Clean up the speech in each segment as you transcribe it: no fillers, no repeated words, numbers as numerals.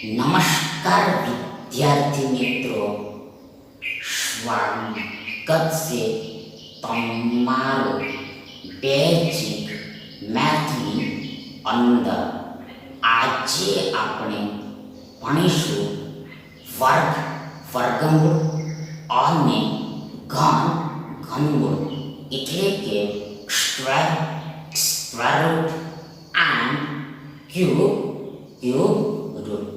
नमस्कार विद्यार्थी मित्रों, स्वागत છે તમારો બેઝિક મેથની અંદર। આજે આપણે ભણીશું વર્ગ, વર્ગમૂળ અને ઘન, ઘનમૂળ એટલે કે square, square root and cube, cube root.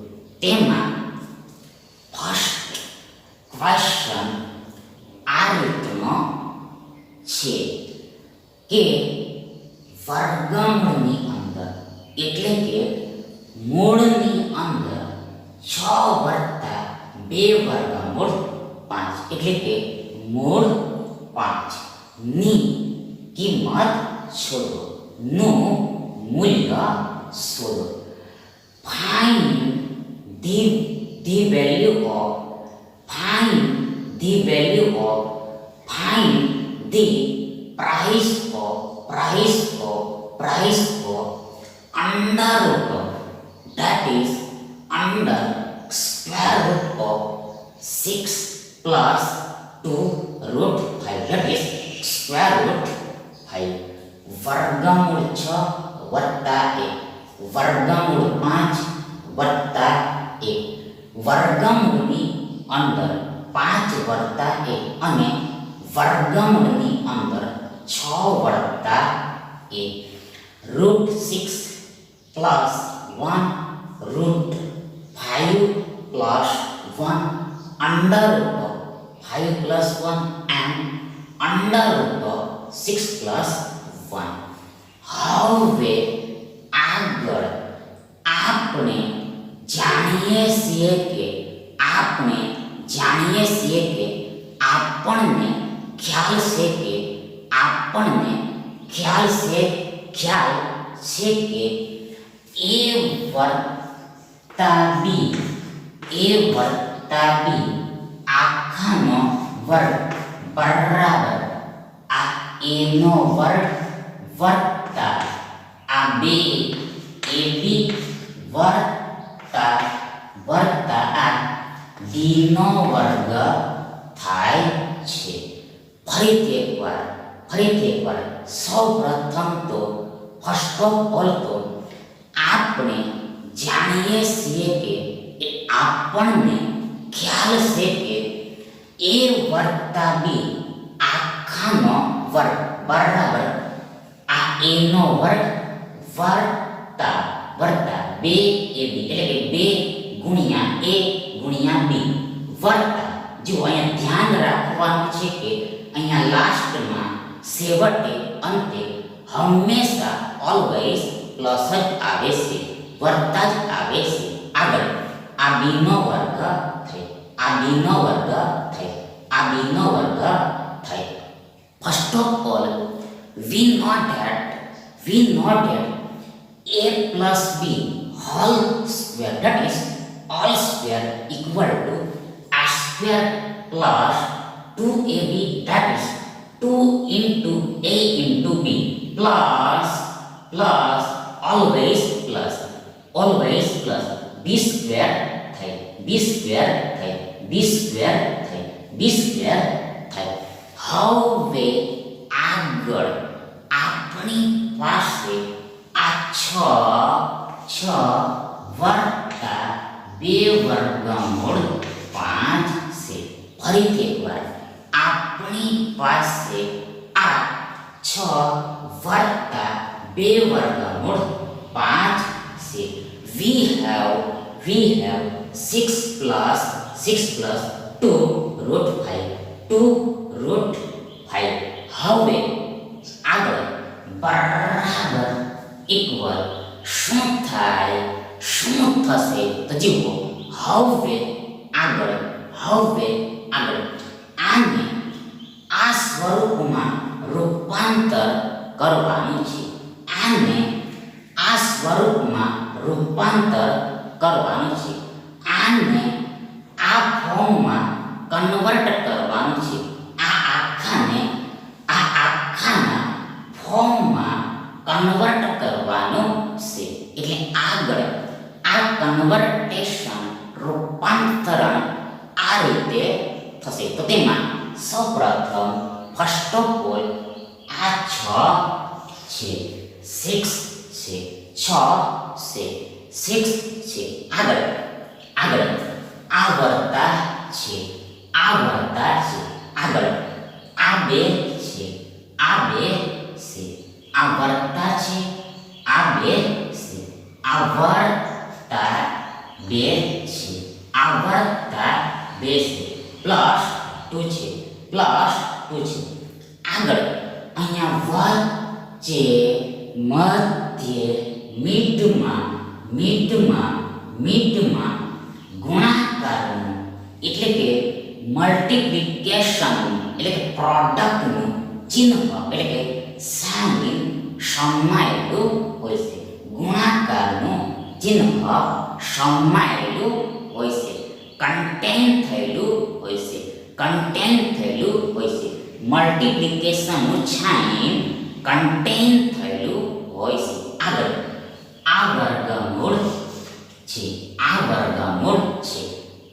તેમાં ફર્સ્ટ ક્વેશ્ચન આ રીતનો છે કે વર્ગમૂળની અંદર એટલે કે મૂળની અંદર 6 વત્તા 2 વર્ગમૂળ 5 એટલે કે મૂળ 5 ની કિંમત શોધો, નું મૂલ્ય શોધો। Find the value of find the price of under root of, that is under square root of 6 plus 2 root 5, that is square root 5। વર્ગમૂળ 6 વત્તા 1 વર્ગમૂળ 5 વત્તા 1 વર્ગમૂળની અંદર 5 વત્તા 1 અને વર્ગમૂળની અંદર 6 વત્તા 1 root 6 plus 1 root 5 plus 1 under root of 5 plus 1 and under root of 6 plus 1। હવે આગળ આપણે જાણીએ છીએ કે આપણને ખ્યાલ છે કે a વત્તા b આખાનો વર્ગ બરાબર આ a નો વર્ગ વત્તા આ 2ab વત્તા આ d નો વર્ગ થાય છે। ફરીથી એકવાર સૌપ્રથમ તો ફર્સ્ટ ઓફ ઓલ તો આપણે જાણીએ છીએ કે આપણને ખ્યાલ છે કે a વત્તા b આખાનો વર્ગ બરાબર આ a નો વર્ગ વત્તા 2ab એટલે કે 2 ગુણ્યા a ગુણ્યા b વત્તા, જો અહીંયા ધ્યાન રાખવાનું છે કે અહીંયા લાસ્ટમાં છેવટે અંતે હંમેશા ઓલવેઝ પ્લસ જ આવે છે, વત્તા જ આવે છે। આગળ આ b નો વર્ગ થાય, આ b નો વર્ગ થાય, આ b નો વર્ગ થાય। First of all we know that a plus b whole square, that is all square equal to a square plus 2ab, that is 2 into a into b plus always plus b square થાય, b square થાય। હવે આગળ આપણી પાસે આ 6 વત્તા 2 વર્ગમૂળ 5 છે। ફરીથી એકવાર આપણી પાસે આ 6 વત્તા 2 વર્ગમૂળ 5 છે। we have 6 plus 2 root 5। હવે આગળ બરાબર ઇક્વલ શું થશે તો જુઓ। હવે આગળ આને આ સ્વરૂપમાં રૂપાંતર કરવાનું છે, આને આ સ્વરૂપમાં રૂપાંતર કરવાનું છે, આને આ ફોર્મમાં કન્વર્ટ કરવાનું છે, આ આખાના ફોર્મમાં કન્વર્ટ કરવાનું છે। એટલે આગળ આ કન્વર્ટેડ મલ્ટિપ્લિકેશન રૂપાંતરણ આ રીતે થશે. તો તેમાં સૌપ્રથમ ફર્સ્ટ ઓફ ઓલ આ 6 છે, 6 છે, 6 છે, 6 છે. આગળ આ વર્તા છે, આ વર્તા છે. આગળ આ 2 છે, આ 2 છે. આ વર્તા છે, આ 2 છે. આ વર્તા 2 છે, આ વર્તા 2 છે. પ્લસ 2 છે, પ્લસ 2 છે. આગળ અહીંયા વચ્ચે મધ્ય મિડમાં ગુણાકારનું એટલે કે મલ્ટિપ્લિકેશન એટલે કે પ્રોડક્ટનું ચિહ્ન એટલે કે સાઇન સમાયેલું હોય છે. ગુણાકારનું ચિહ્ન સમાયેલું હોય છે, કન્ટેન થયેલું હોય છે, કન્ટેન થયેલું હોય છે. મલ્ટિપ્લિકેશનનું સાઇન કન્ટેન થયેલું હોય છે. આગળ આ વર્ગમૂળ છે, આ વર્ગમૂળ છે,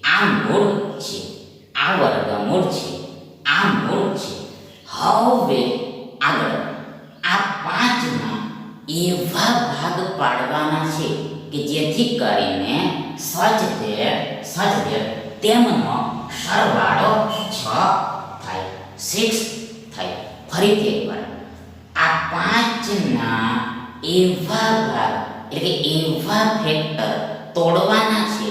આ મૂળ છે, આ વર્ગમૂળ છે, આ મૂળ છે. હવે આગળ આ 5ના એવા ભાગ પાડવાના છે કે જેથી કરીને સજ્જે તેમનો સરવાળો 6 થાય, 6 થાય. ફરીથી એકવાર આ 5ના એવા ભાગ એટલે કે એવા ફેક્ટર તોડવાના છે,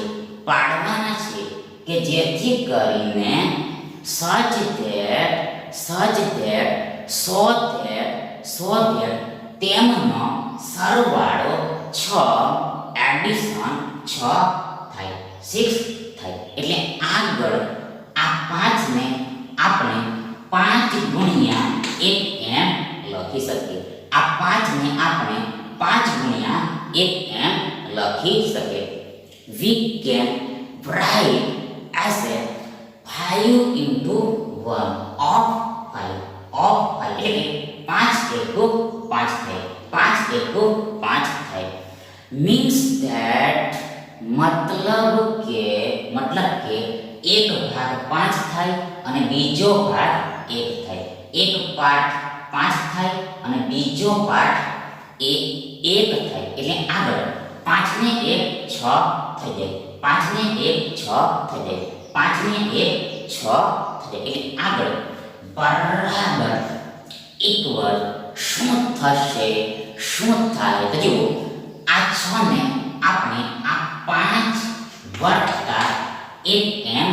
પાડવાના છે કે જેથી કરીને so that તેમનો સરવાળો 6 એડિશન 6 થાય, 6 થાય. એટલે આગળ આ 5ને આપણે 5 ગુણ્યા 1 એમ લખી શકીએ. આ 5ને આપણે 5 ગુણ્યા 1 એમ લખી શકીએ. We can write as a 5 into 1 of 5 એટલે કે 5 એકુ 5 થાય, 5 એકુ 5 થાય. મીન્સ ધેટ મતલબ કે એક ભાગ 5 થાય અને બીજો ભાગ 1 થાય. એક પાર્ટ 5 થાય અને બીજો પાર્ટ 1 થાય. એટલે આગળ 5 ને 1 6 થઈ જાય, 5 ને 1 6 થઈ જાય, 5 ને 1 6 થઈ જાય. એટલે આગળ બરાબર ઇક્વલ શું થશે, શું થાય? તો જુઓ આ 6 ને આપણે આ 5 વત્તા 1 એમ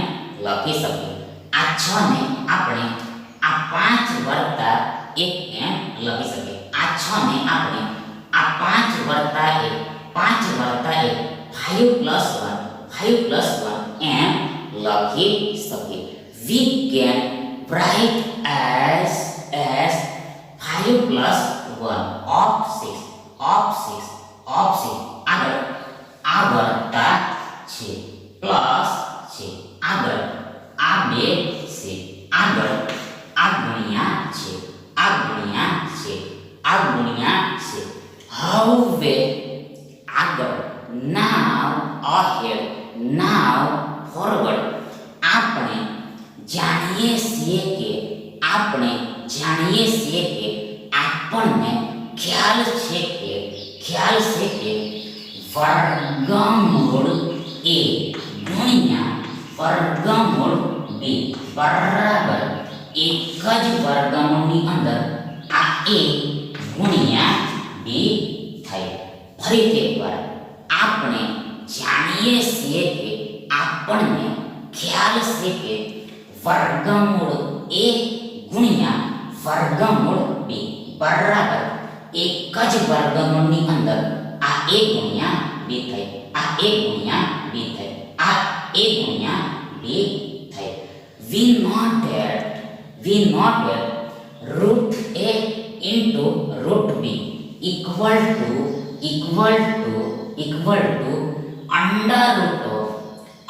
લખી શકીએ. આ 6 ને આપણે આ 5 વત્તા 1 એમ લખી શકીએ. આ 6 ને આપણે આ 5 વત્તા 1 5 વત્તા 1 5 plus 1 એમ લખી શકીએ. We can write as 5 plus 1 of 6 આગળ આ વત્તા છે, પ્લસ છે. આગળ આ 2 છે, આગળ આ ગુણ્યા છે, આ ગુણ્યા છે, આ ગુણ્યા છે. હવે આગળ now ahead, now forward આપણે જાણીએ છીએ કે આપણને ખ્યાલ છે કે વર્ગમૂળ a ગુણ્યા વર્ગમૂળ b બરાબર એક જ વર્ગમૂળની અંદર આ a ગુણ્યા b થાય. ફરીથી એકવાર આપણે જાણીએ છીએ કે આપણને ખ્યાલ છે કે વર્ગમૂળ a ગુણ્યા વર્ગમૂળ b બરાબર એક જ વર્ગમૂળની અંદર આ a ગુણ્યા b થાય, આ a ગુણ્યા b થાય, આ a ગુણ્યા b થાય. We know that root a into root b equal to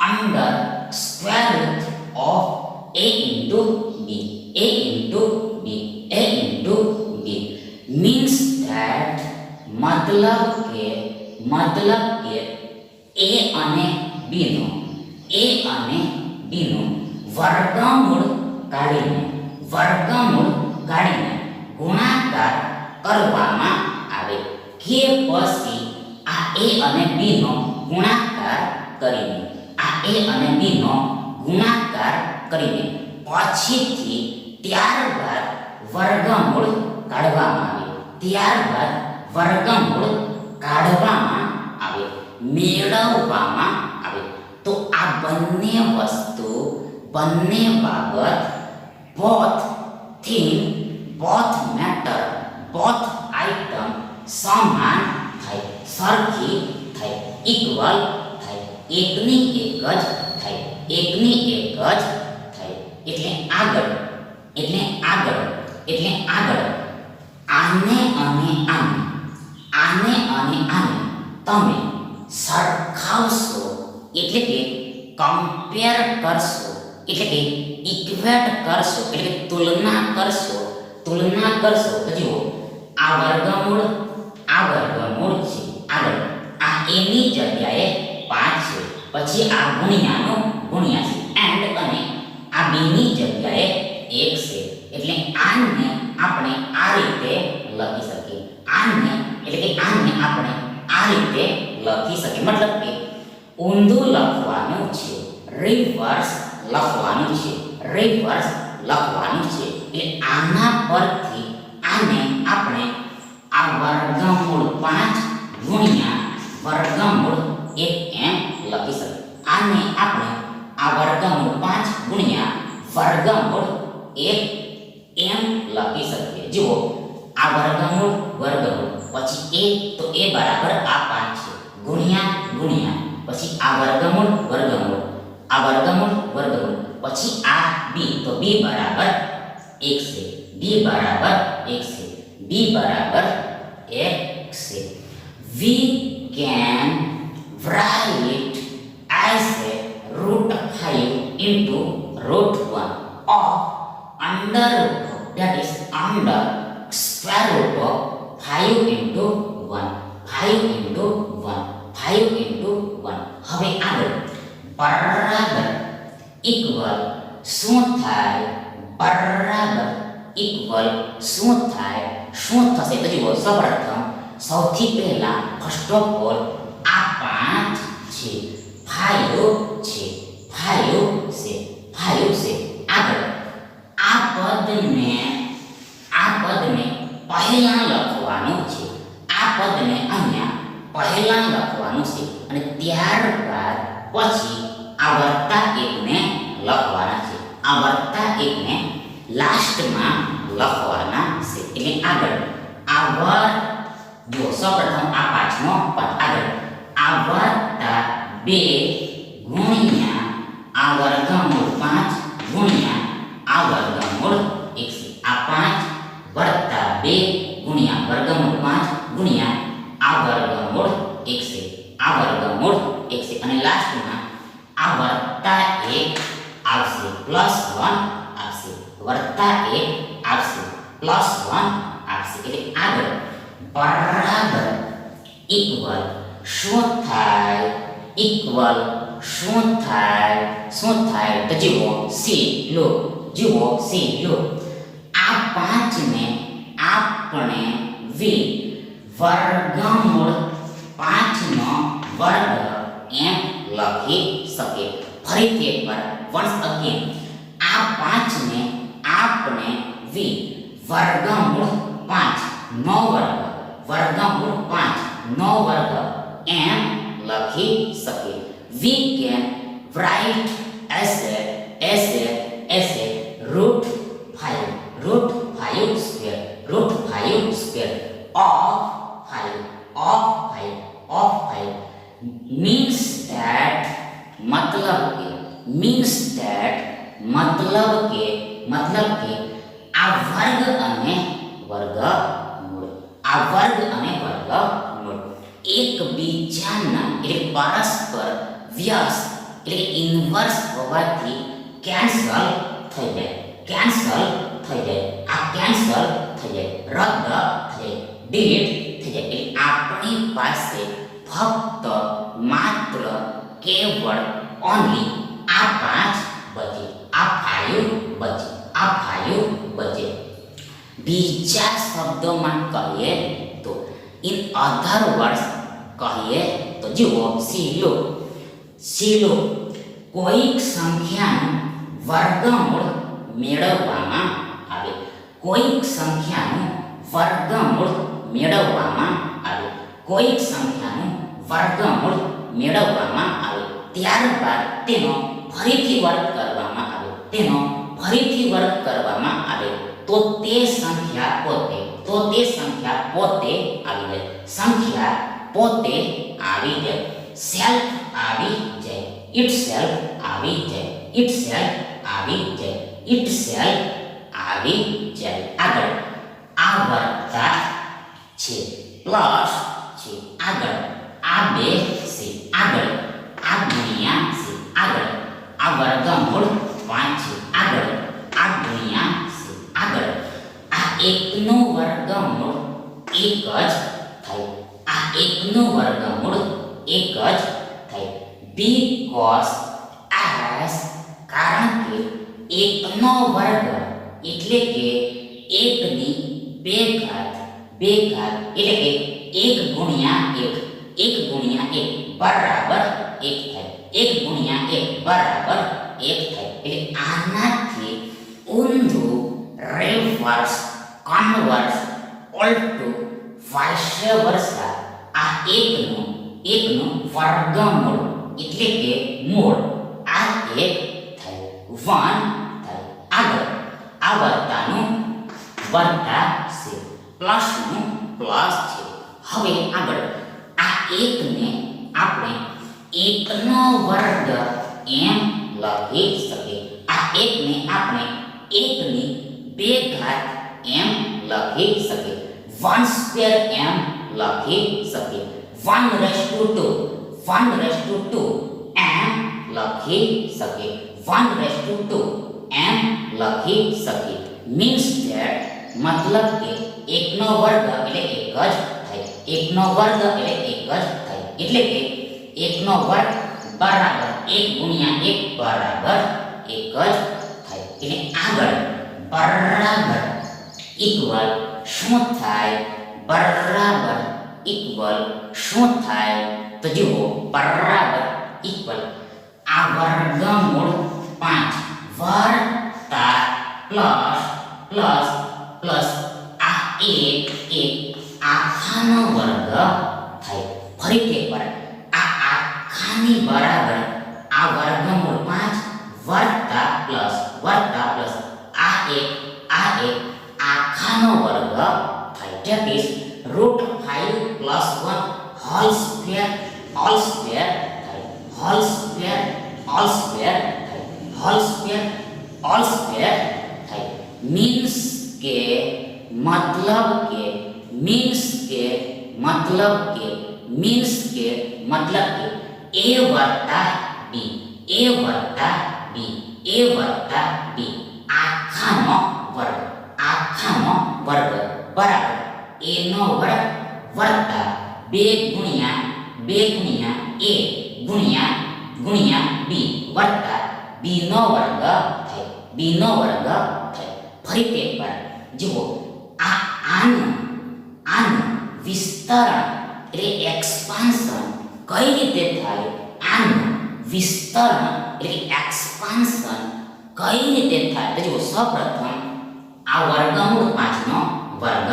under square root of a into b means that મતલબ કે a અને b a અને b નું વર્ગમૂળ કાઢીને ગુણાકાર કરવામાં આવે કે પછી આ a અને b નો ગુણાકાર કરીને પછીથી ત્યારબાદ વર્ગમૂળ કાઢવામાં આવે મેળવવામાં આવે. તો આ બંને બાબત both thing, both matter, both item સમાન થાય, સરખી થાય, ઇક્વલ થાય, એકની એક જ થાય. એટલે આગળ આને અને આને તમે સરખાવશો એટલે કે કમ્પેર કરશો એટલે કે ઇક્વેટ કરશો એટલે કે તુલના કરશો. તો જુઓ આ વર્ગમૂળ છે. આગળ આ a ની જગ્યાએ 5 છે, પછી આ ગુણ્યા છે એન્ડ અને આ b ની જગ્યાએ 1 છે. એટલે આને આપણે આ રીતે લખી શકીએ. આને આપણે આ રીતે લખી શકીએ. મતલબ કે ઊંધું લખવાનું છે, રિવર્સ લખવાનું છે. એટલે આના પરથી આને આપણે આ વર્ગમૂળ 5 ગુણ્યા વર્ગમૂળ 1 એમ લખી શકીએ. આને આપણે આ વર્ગમૂળ 5 ગુણ્યા વર્ગમૂળ 1 એમ લખી શકીએ. જુઓ આ વર્ગમૂળ પછી a, તો a બરાબર આ 5 છે ગુણ્યા પછી આ વર્ગમૂળ પછી આ b, તો b બરાબર 1 છે. We can write as a √5 into √1 of under square root of 5 into 1. હવે આગળ બરાબર ઇક્વલ શું થાય? શું થશે? તો જુઓ સૌપ્રથમ સૌથી પહેલા ફર્સ્ટ ઓફ ઓલ આ 5 છે, 5 છે. આગળ આ પદને પહેલા લખવાનું છે. અહીંયા પહેલા લખવાનું છે અને ત્યારબાદ પછી આ વત્તા 1 ને લખવાના છે. આ વત્તા 1 ને લાસ્ટમાં લખવાના છે. એટલે આગળ આ જો સૌપ્રથમ આ 5નો પદ, આગળ આ વત્તા 2 ગુણ્યા આ વર્ગમૂળ 5 ગુણ્યા આ વર્ગમૂળ 1 છે. આ 5 વત્તા 2 ગુણ્યા વર્ગમૂળ 5 ગુણ્યા આ વર્ગમૂળ 1 છે. અને લાસ્ટમાં આ વત્તા 1 આવશે પ્લસ 1 આવશે. એટલે આગળ બરાબર ઇક્વલ શું થાય? તો જુઓ સી લો આ 5 ને આપણે વર્ગમૂળ 5 નો વર્ગ એમ લખી શકીએ. ફરીથી એકવાર once again આ 5 ને આપણે વર્ગમૂળ 5 નો વર્ગ એમ લખી શકીએ. We can write as a √5 square of 5 means that मतलब કે આ વર્ગ અને વર્ગમૂળ એકબીજાના એટલે પરસ્પર વ્યસ્ત એટલે ઇન્વર્સ હોવાથી કેન્સલ થઈ જાય. આ કેન્સલ થઈ જાય, રદ થઈ જાય, ડિલીટ થઈ જાય. એટલે આપણી પાસે ફક્ત માત્ર કેવળ ઓનલી આ 5 બચે, આ 5 બચે, આ 5 બચે. બીજા શબ્દોમાં કહીએ તો ઇન અધર વર્ડ્સ કહીએ તો જુઓ, સીલો કોઈક સંખ્યાનું વર્ગમૂળ મેળવવામાં આવે, કોઈક સંખ્યાનું વર્ગમૂળ મેળવવામાં આવે, કોઈક સંખ્યાનું વર્ગમૂળ મેળવવામાં આવે. ત્યારબાદ તેનો ફરીથી વર્ગ કરવામાં આવે, તેનો ફરીથી વર્ગ કરવામાં આવે તો તે સંખ્યા પોતે આવી જાય, સંખ્યા પોતે આવી જાય, સેલ્ફ આવી જાય, ઇટસેલ્ફ આવી જાય, ઇટસેલ્ફ આવી જાય, ઇટસેલ્ફ આવી જાય. આગળ આવર્તા છે, પ્લસ છે, આગળ આ 2 છે, આગળ આ ગુણ્યા છે, આગળ આ વર્ગમૂળ 5 છે, આગળ આ ગુણ્યા છે, આગળ આ 1 નું વર્ગમૂળ 1 જ થાય, આ 1 નું વર્ગમૂળ 1 જ થાય. બીકોઝ એસ કારણ કે 1 નો વર્ગ એટલે કે 1 ની 2 ઘાત એટલે કે 1 ગુણ્યા 1 બરાબર 1 થાય, 1 ગુણ્યા 1 બરાબર 1 થાય. એટલે આનાથી ઊંધું રિવર્સ કન્વર્સ ઓલ્ટુ વાઇસ વર્સા આ 1 નું વર્ગમૂળ એટલે કે મૂળ આ 1 થાય, 1 થાય. આગળ આ વર્તાનું વર્તા છે, પ્લસનું પ્લસ છે. હવે આગળ આ 1 ને આપણે 1 નો વર્ગ એમ લખી શકીએ, આ 1 ને આપણે 1 ની 2 ઘાત એમ લખી શકીએ, 1 સ્ક્વેર એમ લખી શકીએ, 1/2 એમ લખી શકીએ, 1/2 એમ લખી શકીએ. મીન્સ ધેટ મતલબ કે 1 નો વર્ગ એટલે 1 જ થાય, 1 નો વર્ગ એટલે 1 જ થાય, એટલે કે 1 નો વર્ગ બરાબર 1 ગુણ્યા 1 બરાબર 1 જ થાય. એટલે આગળ બરાબર ઇક્વલ શું થાય, બરાબર ઇક્વલ શું થાય તો જુઓ, બરાબર ઇક્વલ આ વર્ગમૂળ 5 વત્તા પ્લસ આ 1 આખાનો વર્ગ થાય. ફરીથી એકવાર આ આખાની બરાબર આ વર્ગમૂળ 5 વત્તા પ્લસ આ 1 આખાનો વર્ગ થાય. ધેટ ઇઝ √5 + 1 હોલ સ્ક્વેર થાય, હોલ સ્ક્વેર થાય. મીન્સ કે મતલબ કે a વત્તા b આખાનો વર્ગ બરાબર a નો વર્ગ વત્તા 2 ગુણ્યા a ગુણ્યા b વત્તા b નો વર્ગ થાય. ફરીથી એકવાર જુઓ, આનું વિસ્તરણ એટલે એક્સપાન્શન કઈ રીતે થાય, આનું વિસ્તરણ એટલે એક્સપાન્શન કઈ રીતે થાય તો જુઓ, સૌપ્રથમ આ વર્ગમૂળ 5 નો વર્ગ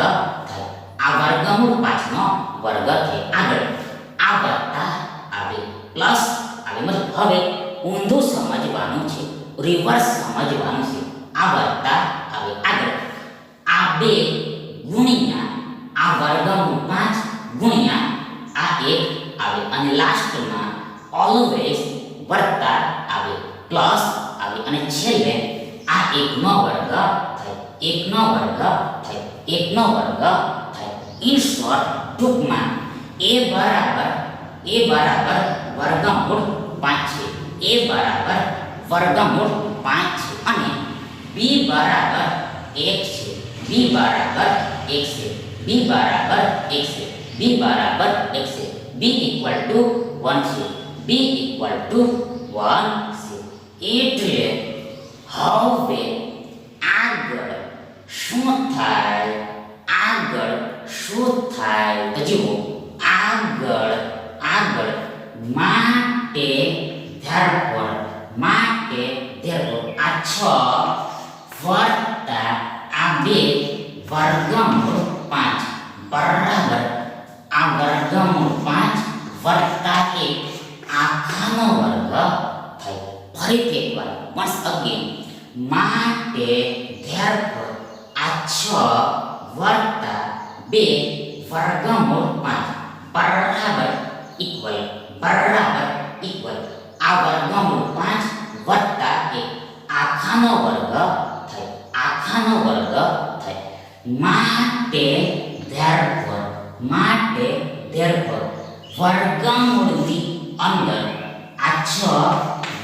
થાય, આ વર્ગમૂળ 5 નો વર્ગ થાય. આગળ આ વત્તા આવે, પ્લસ આવે, મતલબ હવે ઊંધું સમજવાનું છે, રિવર્સ સમજવાનું છે. આ વત્તા આવે, આગળ આ 2 ગુણ્યા આ વર્ગમૂળ 5 ગુણ્યા આ 1 આવે, અને લાસ્ટમાં ઓલવેઝ વત્તા આવે, પ્લસ આવે, અને છેલ્લે આ 1 નો વર્ગ થાય, 1 નો વર્ગ થાય. ઇન શોર્ટ ટૂંકમાં a બરાબર વર્ગમૂળ 5 છે, a બરાબર વર્ગમૂળ 5 છે, અને b બરાબર 1 છે, b બરાબર 1 છે, b બરાબર 1 છે, b બરાબર 1 છે, b = 1 છે, b = 1 છે. એટલે હવે આગળ શું થાય? આગળ શું થાય? તો જુઓ, આગળ માટે therefore આ 6 વત્તા આ 2 વર્ગમૂળ 5 બરાબર આ વર્ગમૂળ 5 વત્તા 1 આખાનો વર્ગ થાય. ફરીથી એકવાર once again માટે therefore આ 6 વત્તા 2 વર્ગમૂળ 5 બરાબર ઇક્વલ આ વર્ગમૂળ 5 વત્તા 1 આખાનો વર્ગ થાય. માટે therefore વર્ગમૂળની અંદર આ 6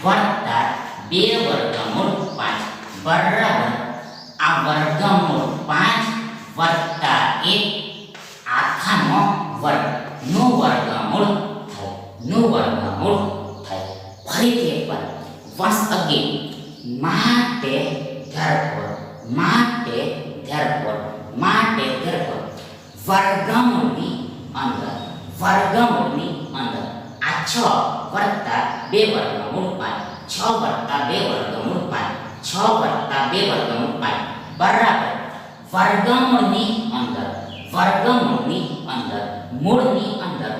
વત્તા 2 વર્ગમૂળ 5 બરાબર આ વર્ગમૂળ 5 વત્તા 1 આખાનો વર્ગનું વર્ગમૂળ થાય. ફરીથી એકવાર once again માટે therefore વર્ગમૂળની અંદર આ 6 વત્તા 2 વર્ગમૂળ 5 6 વત્તા 2 વર્ગમૂળ 5 6 વત્તા 2 વર્ગમૂળ 5 બરાબર વર્ગમૂળની અંદર મૂળની અંદર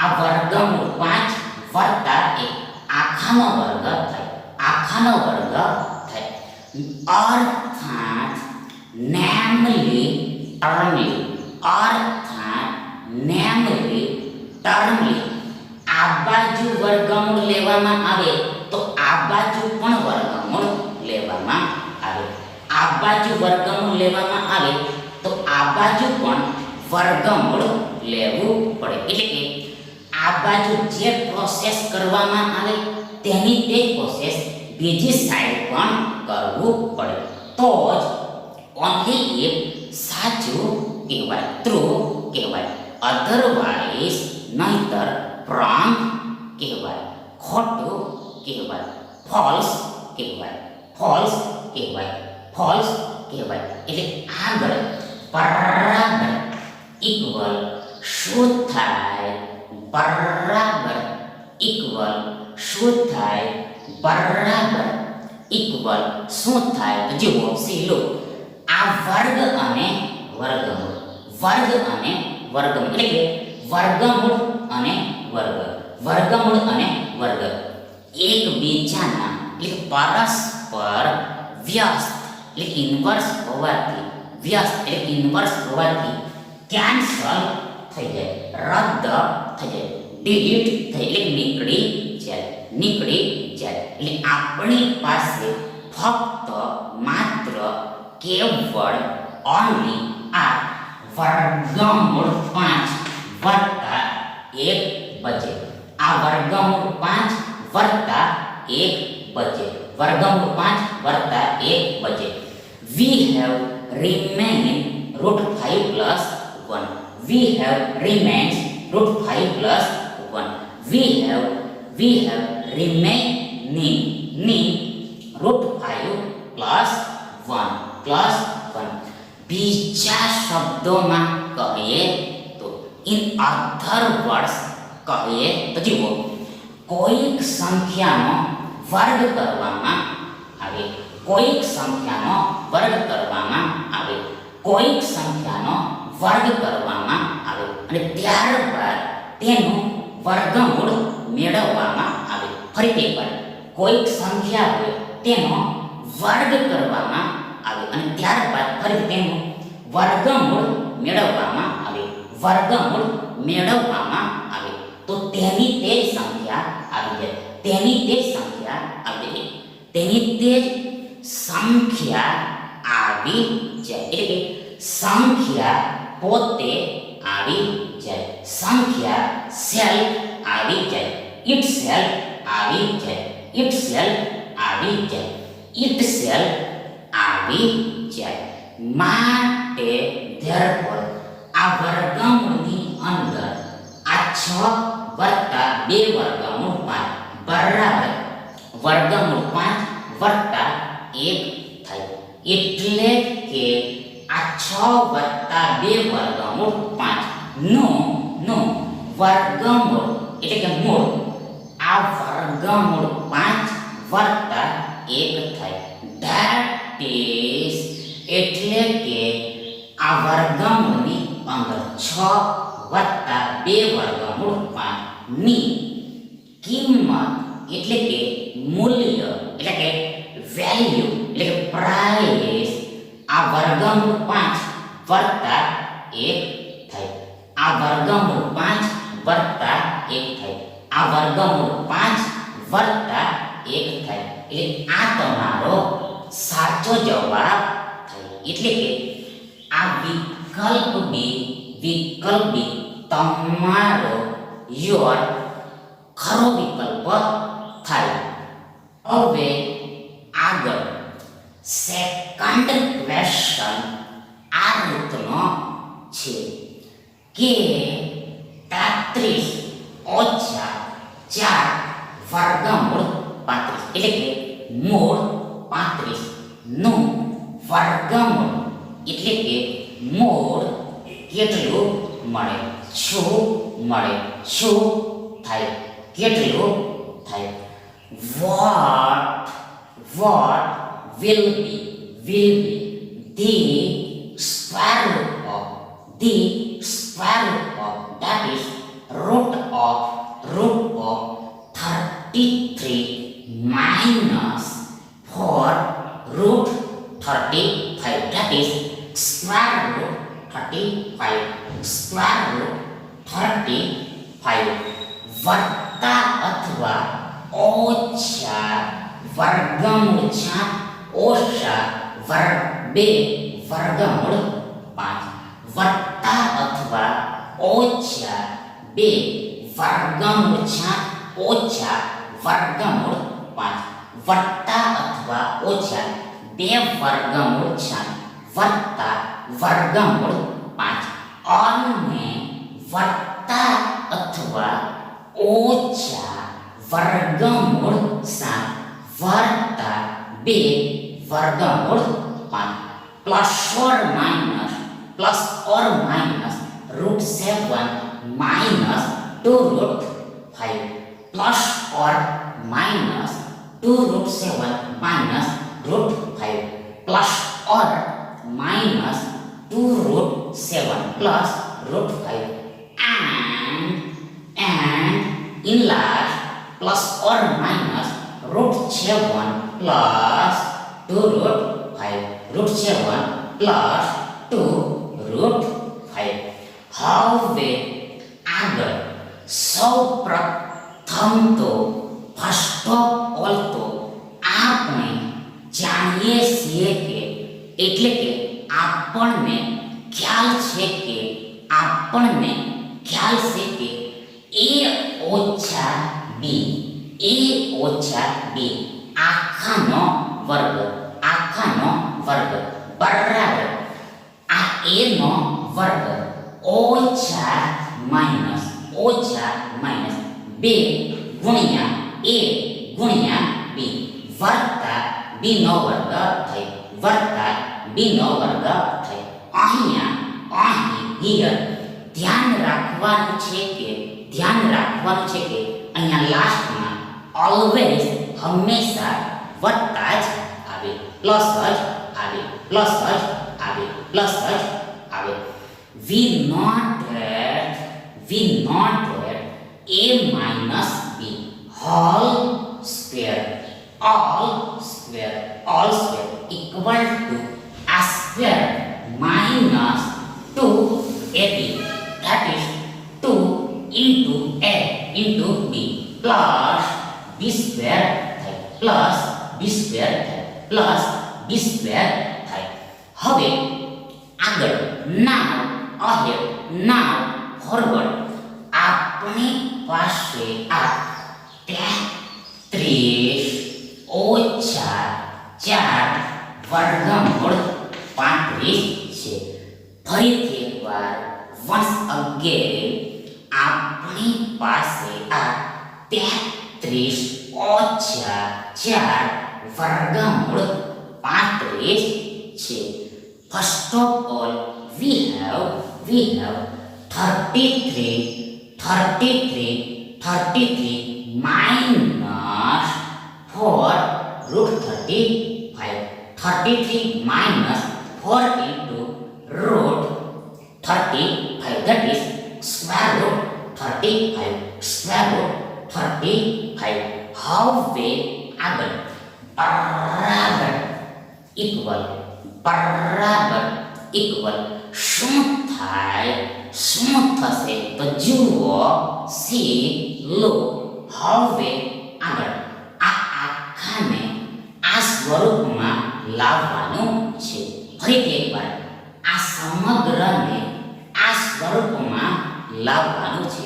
આ વર્ગમૂળ 5 વત્તા 1 આખાનો વર્ગ થાય. અર્થાત namely termly આ બાજુ વર્ગમૂળ લેવામાં આવે તો આ બાજુ પણ વર્ગમૂળ લેવામાં આવે. આ બાજુ વર્ગમૂળ લેવામાં આવે તો આ બાજુ પણ વર્ગમૂળ લેવું પડે. એટલે કે આ બાજુ જે પ્રોસેસ કરવામાં આવે તેની તે પ્રોસેસ બીજી સાઈડ પણ કરવું પડે તો જ ઓનલી એક સાચું કહેવાય, ટ્રુ કહેવાય. અધરવાઇઝ નહીતર wrong કહેવાય, ખોટું કહેવાય, ફોલ્સ કહેવાય. એટલે આગળ બરાબર ઇક્વલ શું થાય? બરાબર ઇક્વલ શું થાય? તો જુઓ, લો આ વર્ગ અને વર્ગમૂળ એટલે કે વર્ગમૂળ અને વર્ગ એકબીજાના એટલે પરસ્પર વ્યસ્ત એટલે ઇન્વર્સ હોવાથી કેન્સલ થઈ જાય, રદ થઈ જાય, ડિલીટ થઈ એટલે નીકળી જાય. એટલે આપણી પાસે ફક્ત માત્ર કેવળ ઓનલી આ વર્ગમૂળ 5 વત્તા 1 બચે. આ વર્ગમૂળ 5 વત્તા 1 બચે. We have remained √5 plus 1. We have remained √5 plus 1. We have remaining √5 plus 1. બીજા શબ્દોમાં કહીએ તો in other words કહીએ તો જુઓ, કોઈક સંખ્યાનો વર્ગ કરવામાં આવે, અને ત્યારબાદ તેનું વર્ગમૂળ મેળવવામાં આવે. ફરીથી એકવાર, કોઈક સંખ્યા હોય તેનો વર્ગ કરવામાં આવે અને ત્યારબાદ ફરીથી તેનું વર્ગમૂળ મેળવવામાં આવે તો તેની તે જ સંખ્યા આવી જાય. એટલે કે સંખ્યા પોતે આવી જાય, સંખ્યા સેલ્ફ આવી જાય, ઇટ સેલ્ફ આવી જાય. માટે therefore આ વર્ગમૂળની અંદર આ 6 વત્તા 2 વર્ગમૂળ 5 બરાબર વર્ગમૂળ 5 વત્તા 1 થાય. એટલે કે આ 6 વત્તા 2 વર્ગમૂળ 5 નો વર્ગમૂળ એટલે કે મૂળ આ વર્ગમૂળ 5 વત્તા 1 થાય. ધેટ ઇઝ એટલે કે આ વર્ગમૂળની અંદર 6 વત્તા 2 વર્ગમૂળ 5 ની કિંમત એટલે કે મૂલ્ય એટલે કે વેલ્યુ એટલે કે પ્રાઇસ આ વર્ગમૂળ 5 વત્તા 1 થાય. આ વર્ગમૂળ 5 વત્તા 1 થાય. આ વર્ગમૂળ 5 વત્તા 1 થાય. એટલે આ તમારો સાચો જવાબ થાય. એટલે કે આ વિકલ્પ બી તમારો યોર ખરો વિકલ્પ થાય. હવે આગળ સેકન્ડ ક્વેશ્ચન આ રીતનો છે કે 33 ઓછા 4 વર્ગમૂળ 35 એટલે કે મૂળ 35 નું વર્ગમૂળ એટલે કે મૂળ કેટલું મળે? શું થાય? કેટલું થાય? what will be the square root of that is root of 33 minus 4 root 35 that is square root 35 વત્તા અથવા ઓછા વર્ગમૂળ 4 ઓછા 2 વર્ગમૂળ 5 વત્તા અથવા ઓછા 2 વર્ગમૂળ 4 ઓછા વર્ગમૂળ 5 વત્તા અથવા ઓછા 2 વર્ગમૂળ 4 વત્તા વર્ગમૂળ 5 અને વત્તા અથવા ઓછા વર્ગમૂળ 7 વત્તા 2 વર્ગમૂળ 5 plus or minus root 7 minus 2 root 5 plus or minus 2 root 7 minus root 5 plus or minus 2 root 7 plus root 5 and in last plus or minus root 7 plus 2 root 5 root 7 plus 2 root 5. હવે આગળ સૌપ્રથમ તો ફર્સ્ટ ઓફ ઓલ તો આપણે જાણીએ છીએ કે એટલે કે આપણને ખ્યાલ છે કે a ઓછા b આખાનો વર્ગ બરાબર આ a નો વર્ગ ઓછા માઇનસ 2 ગુણ્યા a ગુણ્યા b વત્તા b નો વર્ગ થઈ અહીં ધ્યાન રાખવાનું છે કે અહીંયા લાસ્ટમાં ઓલવેઝ હંમેશા વત્તા જ આવે પ્લસ જ આવે we noted a minus b whole square equal to a square minus 2ab that is 2 into a into b plus b square થાય. હવે આગળ now forward આપણી પાસે આ 33 ઓછા 4 વર્ગમૂળ 35 છે. ફરીથી એકવાર once again આપણી પાસે આ 33 ઓછા 4 વર્ગમૂળ 35 છે. First of all we have 33 minus 4 root 35. 33 minus 4 into root 35, that is square root 35. Square root 35. હવે આગળ બરાબર ઇક્વલ શું થશે તો જુઓ, સી લો. હવે આગળ આ આખાને આ સ્વરૂપમાં લાવવાનું છે. ફરીથી એકવાર આ સમગ્રને આ સ્વરૂપમાં લાવવાનું છે.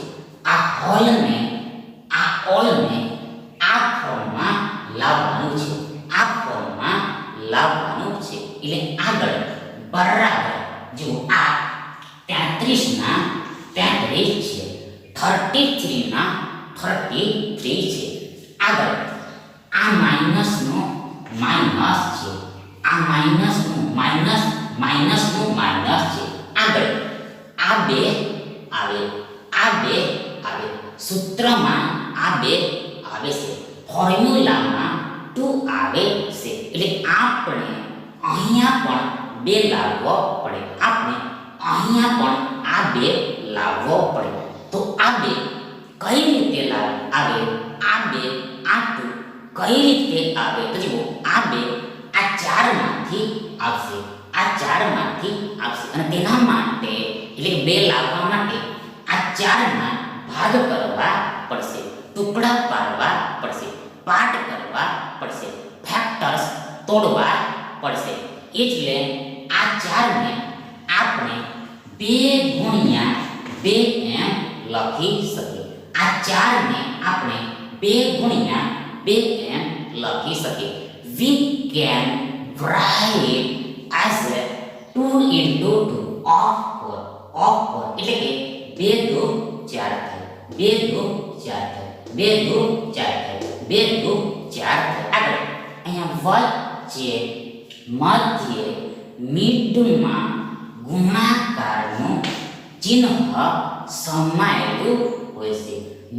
આ હોલને આ ઓલને આ ફોર્મમાં લાવવાનું છે. આ ફોર્મમાં લાવવાનું છે. એટલે આગળ બરાબર જો આ 33 ના 33 છે, 33 ના 33 છે. આગળ આ માઇનસનો માઇનસ છે, આ માઇનસનું માઇનસ છે. આગળ આ બે આવે, આ બે આવે, સૂત્રમાં આ બે આવે છે, ફોર્મ્યુલામાં 2 આવે છે. એટલે આપણે અહીંયા પણ બે લાવવો પડે, આપણે અહીંયા પણ આ બે લાવવો પડે. તો આ બે કઈ રીતે આવે, આ બે આ 2 કઈ રીતે આવે તો જુઓ, આ બે આ 4 માંથી આવશે, આ 4 માંથી આવશે. અને તેના માટે એટલે બે લાવવા માટે આ 4 ના ભાગ કરવા પડશે, ટુકડા પાડવા પડશે, પાર્ટ કરવા પડશે, ફેક્ટર્સ તોડવા પડશે. એટલે આ 4 ને આપણે 2 ગુણ્યા 2 એમ લખી શકીએ. આ 4 ને આપણે 2 ગુણ્યા 2 એમ લખી શકીએ. We can write as 2 into 2 of 4 એટલે કે 2 દો 4 થાય, 2 દો 4 થાય, 2 દો 4 થાય, 2 દો 4 થાય. આગળ અહીંયા વચ્ચે મધ્ય મિડમાં ગુણાકારનું ચિહ્ન સમાયેલું હોય છે.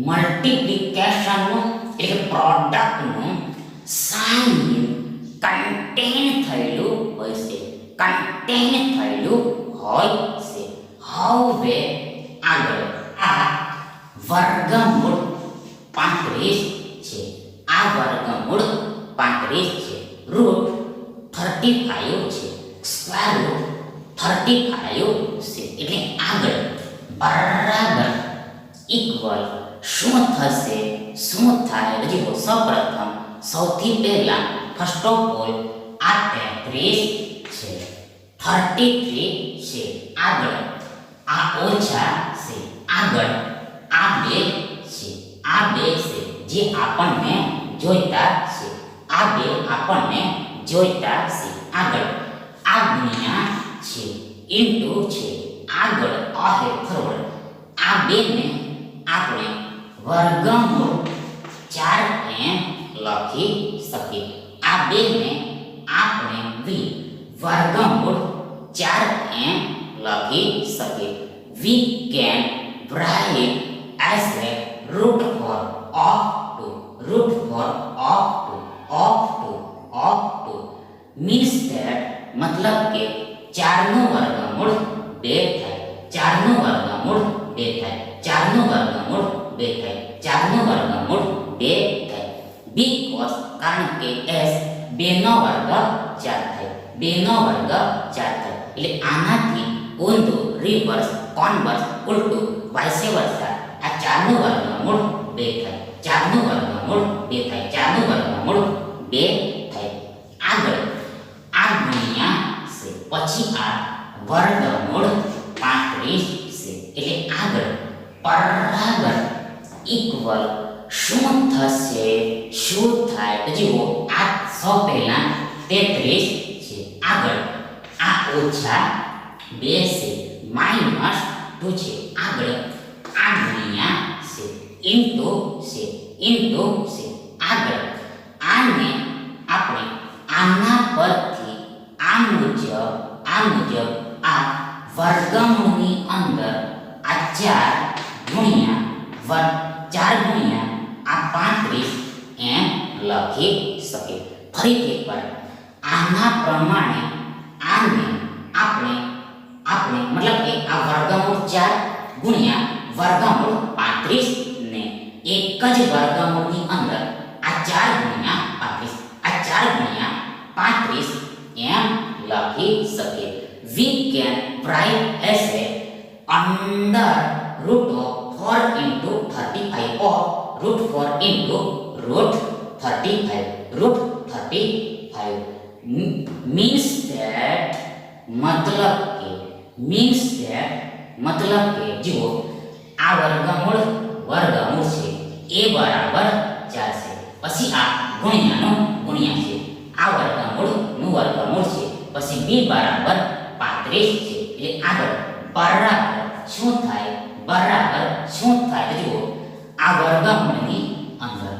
મલ્ટિપ્લિકેશનનું એટલે પ્રોડક્ટનું સાઇન કન્ટેન થયેલું હોય છે, હવે આગળ આ વર્ગમૂળ 35 છે, આ વર્ગમૂળ 35 છે, રૂટ 35 છે, સ્ક્વેર રૂટ 35 છે. એટલે આગળ બરાબર ઇક્વલ શું થાય જુઓ. સૌપ્રથમ સૌથી પહેલા ફર્સ્ટ ઓફ ઓલ આ 33 છે, 33 છે. આગળ આ ઓછા છે, આગળ આ 2 છે, આ 2 છે જે આપણને જોઈતા છે, આ 2 આપણને જોઈતા છે. આગળ આ ગુણ્યા છે, ઇન્ટુ છે, આગળ આ હેઠળ આ 2 ને આપણે વર્ગમૂળ 4 એમ લખી શકીએ. આ 2 ને આપણે વર્ગમૂળ 4 એમ લખી શકીએ. We can write as a root 4 of 2 means that મતલબ કે 4 નું વર્ગમૂળ 2 થાય, 4 નું વર્ગમૂળ 2 થાય, 4 નું વર્ગમૂળ 2 થાય, 4 નું વર્ગમૂળ 2 થાય. બીકોઝ કારણ કે s 2 નો વર્ગ 4 થાય, 2 નો વર્ગ 4 થાય. એટલે આનાથી ઊંધું, રિવર્સ, કોન્વર્સ, ઉલટું, વાઇસે વર્સા આ 4 નું વર્ગમૂળ 2 થાય, 4 નું વર્ગમૂળ 2 થાય, 4 નું વર્ગમૂળ 2 થાય. આગળ આ ગુણ્યા છે, પછી આ વર્ગમૂળ 35 છે. એટલે આગળ બરાબર ઇક્વલ શું થશે, શું થાય તો જુઓ. આ સૌ પહેલા 33 છે, આગળ આ ઓછા 2 છે, માઇનસ 2 છે, આગળ આ ગુણ્યા છે, ઇન્ટુ છે, આગળ આને આપણે આના પરથી આ મુજબ આ વર્ગમૂળની અંદર આ 4 ગુણ્યા આ 35 એમ લખી શકીએ. ફરીથી એકવાર આના પ્રમાણે આને આપણે મતલબ કે આ વર્ગમૂળ 4 ગુણ્યા વર્ગમૂળ 35 ને એક જ વર્ગમૂળની અંદર આ 4 ગુણ્યા 35 એમ લખી શકીએ. We can write as a under root of 4 into 35 or root 4 into root 35. Root 35 means that मतलब કે જુઓ આ વર્ગમૂળ છે a બરાબર 4 છે, પછી આ ગુણ્યાનો ગુણ્યા છે, આ વર્ગમૂળનું વર્ગમૂળ છે, પછી b બરાબર 35 છે. એટલે આગળ બરાબર શું થાય તો જુઓ આ વર્ગમૂળની અંદર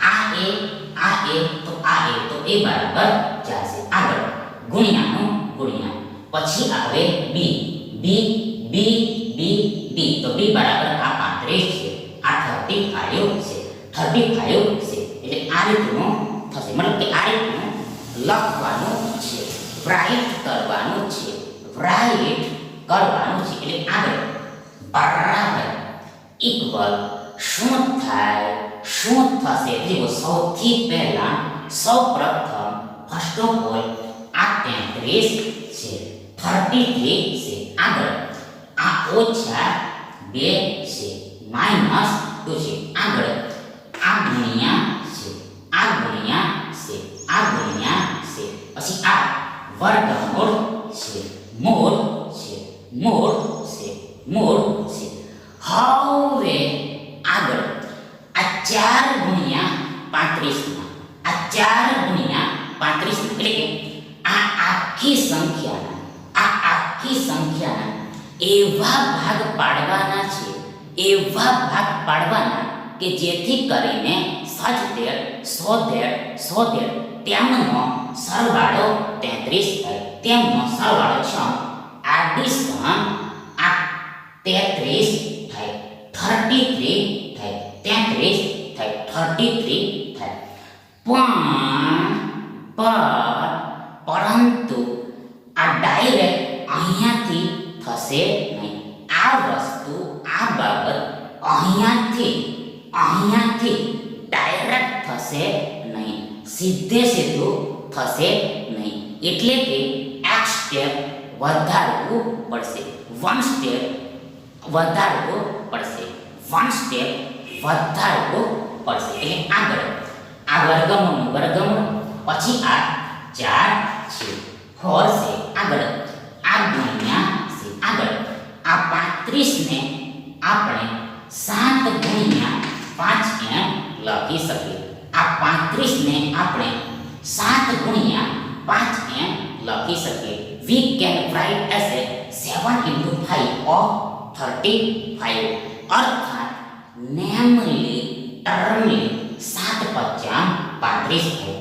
આ a તો a બરાબર 4 છે. આગળ ગુણ્યાનો ગુણ્યા, પછી આવે b તો b બરાબર આ 35 છે, આ 35 છે. એટલે આ રીતનું થશે, મતલબ કે આ રીતનું લખવાનું છે, રાઈટ કરવાનું છે. એટલે આગળ બરાબર ઇક્વલ શું થશે જુઓ. સૌથી પહેલા સૌપ્રથમ ફર્સ્ટ ઓફ ઓલ આ 33 છે, 33 છે. આગળ આ ઓછા 2 છે, માઈનસ 2 છે. આગળ આ ગુણ્યા છે, પછી આ વર્ગમૂળ છે, મૂળ છે. હવે આગળ આ 4 ગુણ્યા 35 એટલે કે આ આખી સંખ્યાના એવા ભાગ પાડવાના કે જેથી કરીને સોધેડ તેમનો સરવાળો 33 થાય, તેમનો સરવાળો છે એડિશન આ 33 થાય, 33 થાય, 33 થાય. પરંતુ આ ડાયરેક્ટ અહીંયાથી થશે નહીં. આ વસ્તુ આ બાબત અહીંયાથી ડાયરેક્ટ થશે નહીં, સીધું થશે નહીં. એટલે કે એક સ્ટેપ વધારવું પડશે, વન સ્ટેપ વધારવું પડશે. એટલે આગળ આ વર્ગમૂળ, પછી આ 4 છે, 4 છે. આગળ આ ગુણ્યા છે. આગળ આ 35 ને આપણે 7 ગુણ્યા 5 એમ લખી શકીએ. આ 35 ને આપણે 7 ગુણ્યા 5 એમ લખી શકીએ. We can write as a 7 into 5 of 35. અર્થાત ટર્મલી 7 પચામ 35 થાય,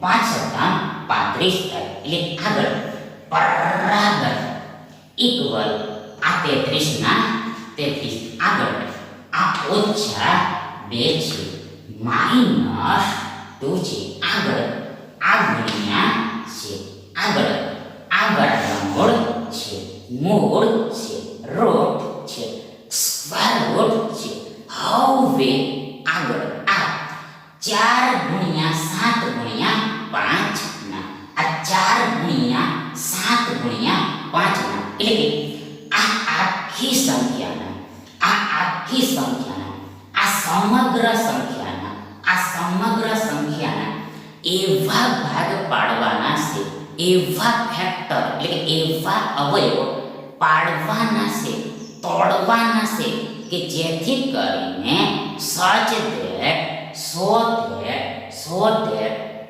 5 સત્તામ 35 થાય. એટલે આગળ બરાબર ઇક્વલ આ 33 ના 33. આગળ આ ઓછા 2 છે, માઈનસ 2 છે. આગળ આ ગુણ્યા છે. આગળ આ વર્ગમૂળ છે, મૂળ છે, રૂટ છે, સ્ક્વેર રૂટ છે. હવે આગળ આ 4 ગુણ્યા 7 ગુણ્યા 5 ના, આ 4 ગુણ્યા 7 ગુણ્યા 5 ના, એટલે કે આ આખી સંખ્યાના આ સમગ્ર સંખ્યાના એવા ભાગ પાડવાના છે, એવા ફેક્ટર એટલે કે એવા અવયવો પાડવાના છે, તોડવાના છે કે જેથી કરીને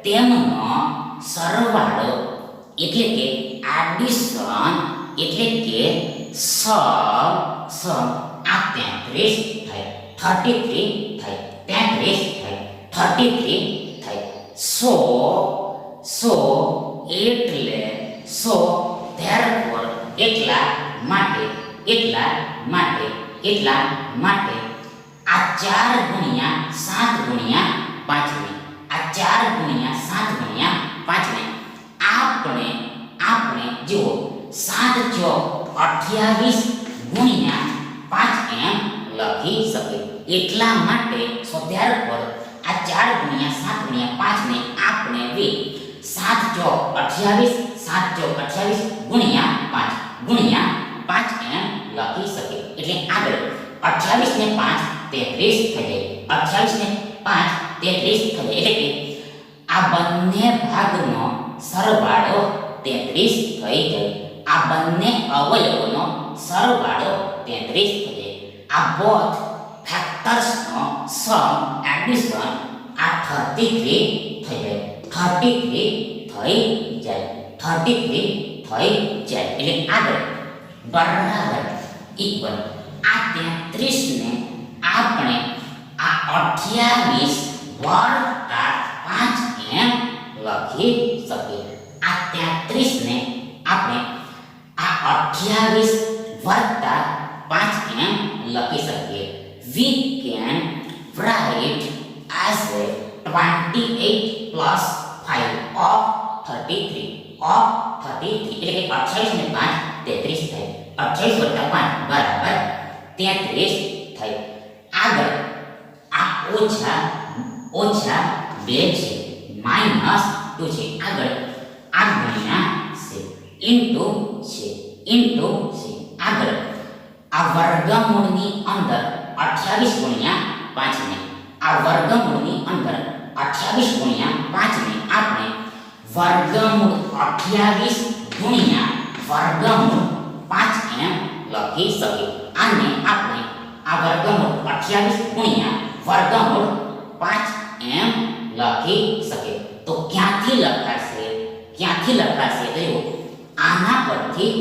તેમનો સરવાળો એટલે કે એડિશન એટલે કે સમ આ 33 થાય. 33 થાય, 33 થાય, 33 થાય. 100 એટલે 100 therefore એટલા માટે આ 4 ગુણ્યા 7 ગુણ્યા 5 ને આ 4 ગુણ્યા 7 ગુણ્યા 5 ને આપણે જુઓ 7 ચોક 28 ગુણ્યા 5 એમ લખી શકે. એટલા માટે therefore આ 4 ગુણ્યા 7 ગુણ્યા 5 ને આપણે 7 ચોક 28 ગુણ્યા 5 એમ લખી શકે. એટલે આગળ 28 ને 5 33 થઈ જાય. 28 ને 5 33 થઈ જાય. એટલે કે આ બંને ભાગનો સરવાળો 33 થઈ જાય. આ બંને અવયવોનો સરવાળો 33 થઈ જાય. આ બોથ ફેક્ટર્સનો સમ એડિશન આ 33 થઈ જાય. 33 થઈ જાય. એટલે આગળ બરાબર ઇક્વલ આ 33 ને આપણે આ 28 વત્તા 5 એમ લખી શકીએ. આ 33 ને આપણે આ 28 વત્તા 5 એમ લખી શકીએ. We can write as a 28 plus 5 of 33 એટલે કે 28 ને 5 33 થાય. 28 વત્તા 5 બરાબર 33 થાય. આગળ આ ઓછા 2 છે માઈનસ 2 છે. આગળ આ ગુણ્યા છે ઇન્ટુ છે. આગળ આ વર્ગમૂળની અંદર 28 ગુણ્યા 5 ને આ વર્ગમૂળની અંદર 28 ગુણ્યા 5 ને આપણે વર્ગમૂળ 28 ગુણ્યા વર્ગમૂળ 5 એમ લખી શકીએ. આને આપણે આ વર્ગમૂળ 28 ગુણ્યા વર્ગમૂળ 5 એમ લખી શકીએ. તો ક્યાંથી લખાશે તો આના પરથી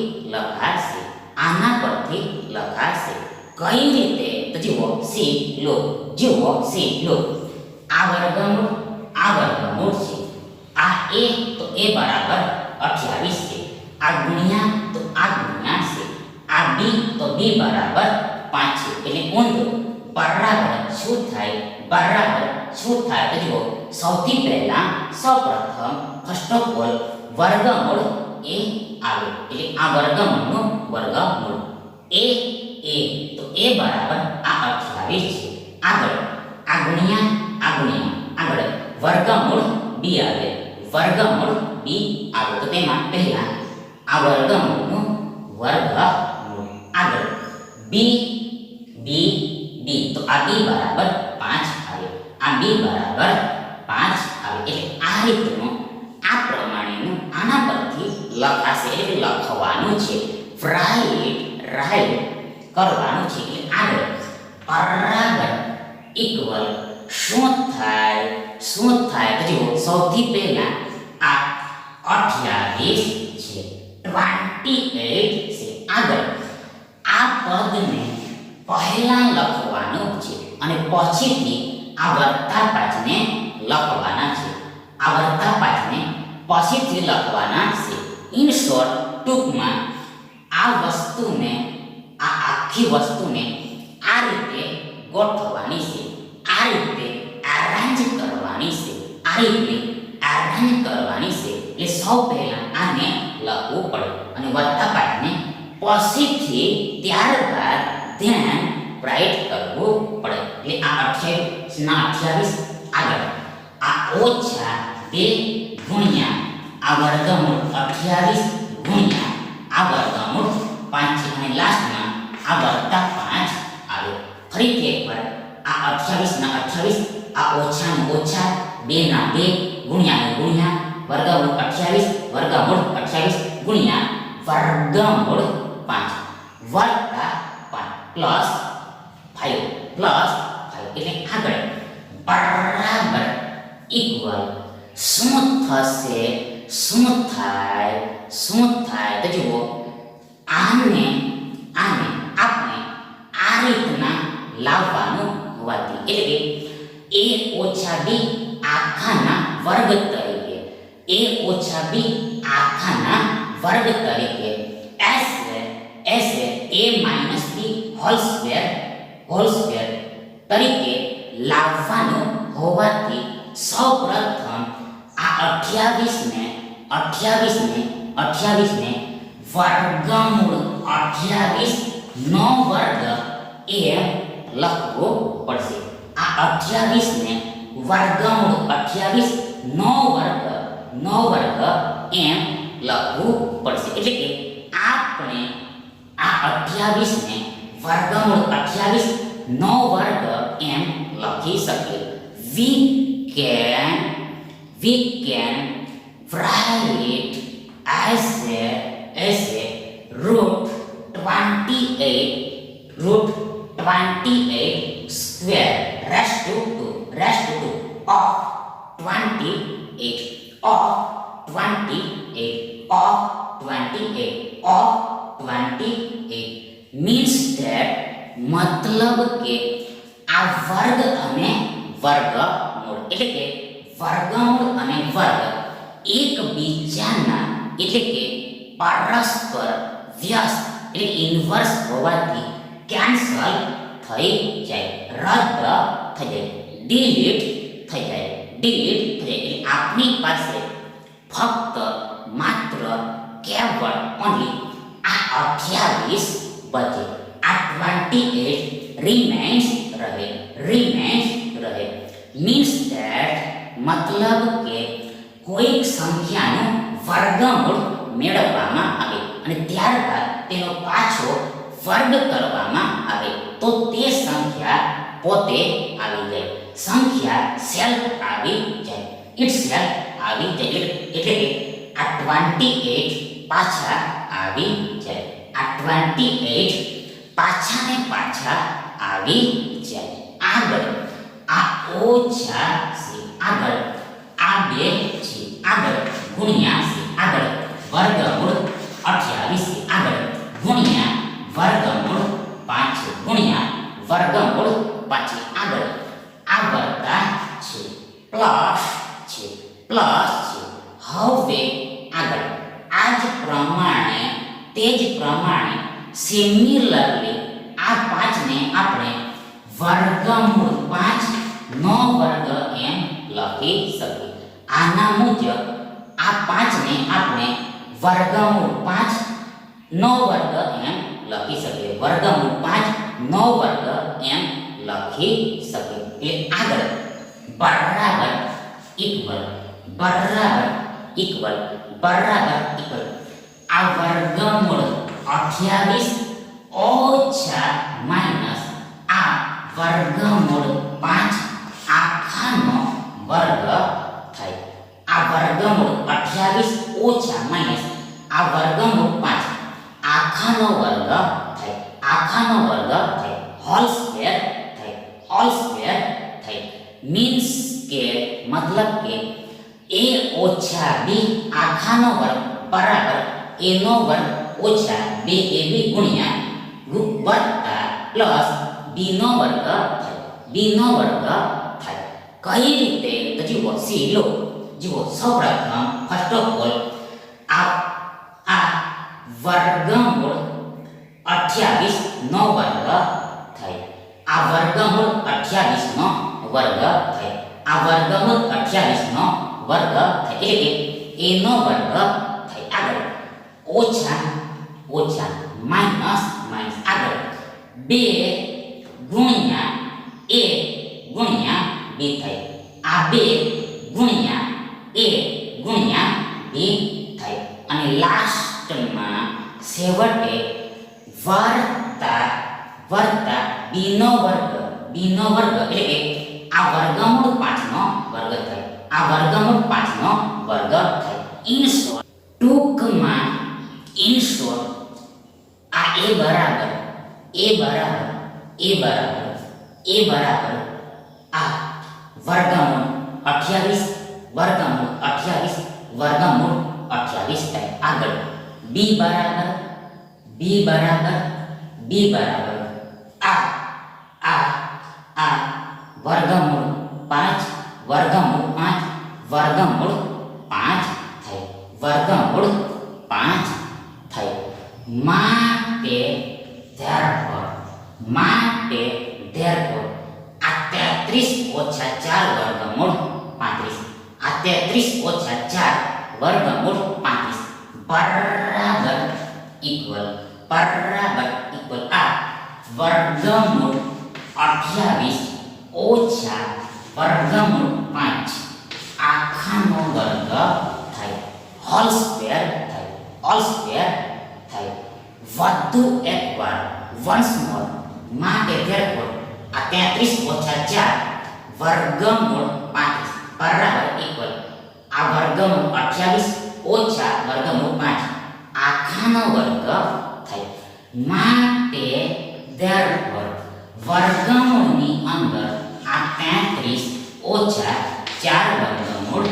લખાશે. કઈ રીતે તો જુઓ આ વર્ગમૂળ છે. આ a તો a બરાબર 28 છે. આ ગુણ્યા તો આ ગુણ્યા છે. આ b તો b બરાબર 5 છે. એટલે ઊંધું બરાબર શું થાય તો જુઓ સૌથી પહેલા સૌપ્રથમ ફર્સ્ટ ઓફ ઓલ વર્ગમૂળ a આવે. એટલે આ વર્ગમૂળનું વર્ગમૂળ a તો a બરાબર આ 28 છે. આગળ આ ગુણ્યા આગળ વર્ગમૂળ b આવે. તો તેમાં પહેલા આ વર્ગમૂળનું વર્ગમૂળ. આગળ b તો આ b બરાબર 5 આવે. એટલે આ રીતનું આ પ્રમાણેનું આના પરથી લખાશે. એટલે લખવાનું છે રાઈટ કરવાનું છે. એટલે આગળ બરાબર ઇક્વલ શું થાય તો જુઓ સૌથી પહેલા આ 28 છે 28 છે. આગળ આ પદને પહેલા લખવાનું છે અને પછીથી આ વત્તા 5 ને લખવાના છે. ઇન શોર્ટ ટૂંકમાં આ આખી વસ્તુને આ રીતે ગોઠવવાની છે. આ રીતે અરેન્જ કરવાની છે. એટલે સૌ પહેલા આને લખવું પડે અને વત્તા 5 ને પછીથી ત્યારબાદ ધ્યાન રાઈટ કરવું પડે. એટલે આ 28 ના 28 આગળ આ ઓછા 2 ગુણ્યા આ વર્ગમૂળ 28 ગુણ્યા આ વર્ગમૂળ 5 છે. અને લાસ્ટમાં આ વત્તા 5 આવે. ફરીથી એકવાર આ 28 ના 28 આ ઓછા ને ઓછા 2 ના 2 ગુણ્યા ને ગુણ્યા વર્ગમૂળ 28 ગુણ્યા વર્ગમૂળ 5 વત્તા 5 પ્લસ 5 એટલે આગળ બરાબર ઇક્વલ શું થાય તો જુઓ આને આપણે આ રીતના લાવવાનું a ઓછા b આખાના વર્ગ તરીકે, a ઓછા b આખાના વર્ગ તરીકે s A a minus b whole square તરીકે લાવવાનું હોવાથી સૌપ્રથમ આ 28 ને વર્ગમૂળ 28 નો વર્ગ એમ લખવો પડશે. આ 28 ને વર્ગમૂળ 28 નો વર્ગ એમ લખવું પડશે. એટલે કે આપણે આ 28 ને વર્ગમૂળ 28 નો વર્ગ એમ લખી શકીએ. we can write as a root 28 square raised to 2 of 28 means that મતલબ કે આ વર્ગ અને વર્ગમૂળ એટલે કે વર્ગમૂળ અને વર્ગ એકબીજાના એટલે કે પરસ્પર વ્યસ્ત એટલે ઇન્વર્સ હોવાથી કેન્સલ થઈ જાય, રદ થઈ જાય, ડિલીટ થઈ જાય. એટલે આપણી પાસે ફક્ત માત્ર કેવળ ઓનલી આ 28 બચે. આ 28 remains રહે means that મતલબ કે કોઈક સંખ્યાનું વર્ગમૂળ મેળવવામાં આવે અને ત્યારબાદ તેનો પાછો વર્ગ કરવામાં આવે તો તે સંખ્યા પોતે આવી જાય, સંખ્યા સેલ્ફ આવી જાય, ઇટસેલ્ફ આવી જાય. એટલે કે આ 28 પાછા આવી જાય, આ 28 પાછા આવી જાય. આગળ આ ઓછા છે, આગળ આ 2 છે, આગળ ગુણ્યા છે, આગળ વર્ગમૂળ 28 છે, આગળ ગુણ્યા વર્ગમૂળ 5 ગુણ્યા વર્ગમૂળ 5 આગળ આ વત્તા છે, પ્લસ છે. હવે આગળ આ જ પ્રમાણે તે જ પ્રમાણે સિમિલરલી આ 5 ને આપણે વર્ગમૂળ 5 નો વર્ગ એમ લખી શકીએ. આના મુજબ આ 5 ને આપણે વર્ગમૂળ 5 નો વર્ગ એમ લખી શકીએ, વર્ગમૂળ 5 નો વર્ગ એમ લખી શકીએ. એટલે આગળ બરાબર ઇક્વલ આ વર્ગમૂળ 28 ઓછા માઇનસ આ વર્ગમૂળ 5 આખાનો વર્ગ થાય. આ વર્ગમૂળ 28 ઓછા માઇનસ આ વર્ગમૂળ 5 આખાનો વર્ગ થાય, હોલ સ્ક્વેર થાય. મીન્સ કે મતલબ કે a ઓછા b આખાનો વર્ગ બરાબર a નો વર્ગ ઓછા 2ab ગુણ્યા વત્તા પ્લસ b નો વર્ગ થાય. કઈ રીતે તો જુઓ સૌપ્રથમ ફર્સ્ટ ઓફ ઓલ આ વર્ગમૂળ 28 નો વર્ગ થાય, આ વર્ગમૂળ 28 નો વર્ગ થાય, આ વર્ગમૂળ 28 નો વર્ગ થાય એટલે કે a નો વર્ગ થાય. આગળ ઓછા માઇનસ આગળ 2 ગુણ્યા a ગુણ્યા b થાય, આ 2 ગુણ્યા a ગુણ્યા b થાય અને લાસ્ટમાં છેવટે વર્તા b નો વર્ગ એટલે કે આ વર્ગમૂળ 5 નો વર્ગ થાય, આ વર્ગમૂળ 5 નો વર્ગ થાય. ઇન શોર્ટ આ a બરાબર આ વર્ગમૂળ 28 થાય. આગળ b બરાબર આ વર્ગમૂળ 5 વર્ગમૂળ 5 વર્ગમૂળ 5 થાય વર્ગમૂળ 5 થાય માટે therefore આ 33 ઓછા 4 વર્ગમૂળ 35 આ 33 ઓછા 4 વર્ગમૂળ 35 બરાબર ઇક્વલ આ વર્ગમૂળ 28 ઓછા વર્ગમૂળ 5 આખાનો વર્ગ થાય હોલ સ્ક્વેર થાય વધુ એકવાર વન્સ મોર માટે therefore આ 33 ઓછા 4 વર્ગમૂળ 35 બરાબર ઇક્વલ આ વર્ગમૂળ 28 ઓછા વર્ગમૂળ 5 આખાનો વર્ગ થાય માટે therefore વર્ગમૂળની અંદર આ 33 ઓછા 4 વર્ગમૂળ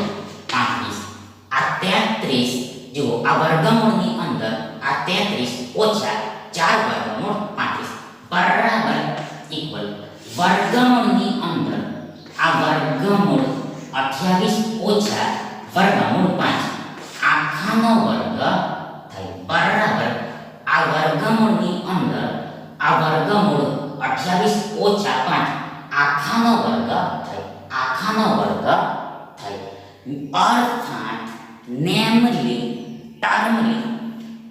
35 આ 33 જો આ વર્ગમૂળની અંદર આ 33 ઓછા 4 વર્ગમૂળ 35 બરાબર ઇક્વલ વર્ગમૂળની અંદર આ વર્ગમૂળ 28 ઓછા વર્ગમૂળ 5 આખાનો વર્ગ થાય બરાબર આ વર્ગમૂળની અંદર આ વર્ગમૂળ 28 ઓછા 5 આખાનો વર્ગ થાય અર્થાત નેમલી ટર્મલી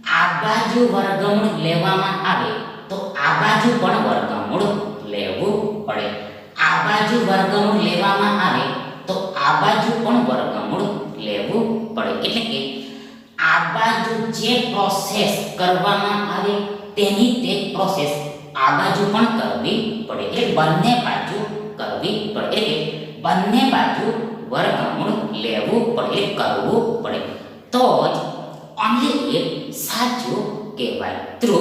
આ બાજુ વર્ગમૂળ લેવામાં આવે તો આ બાજુ પણ વર્ગમૂળ લેવું પડે આ બાજુ વર્ગમૂળ લેવામાં આવે તો આ બાજુ પણ વર્ગમૂળ લેવું પડે એટલે કે આ બાજુ જે પ્રોસેસ કરવામાં આવે તેની તે પ્રોસેસ આ બાજુ પણ કરવી પડે એટલે બંને બાજુ કરવી પડે એટલે બંને બાજુ વર્ગમૂળ લેવું પડે કરવું પડે તો જ ઓન્લી એક સાચું કહેવાય ટ્રુ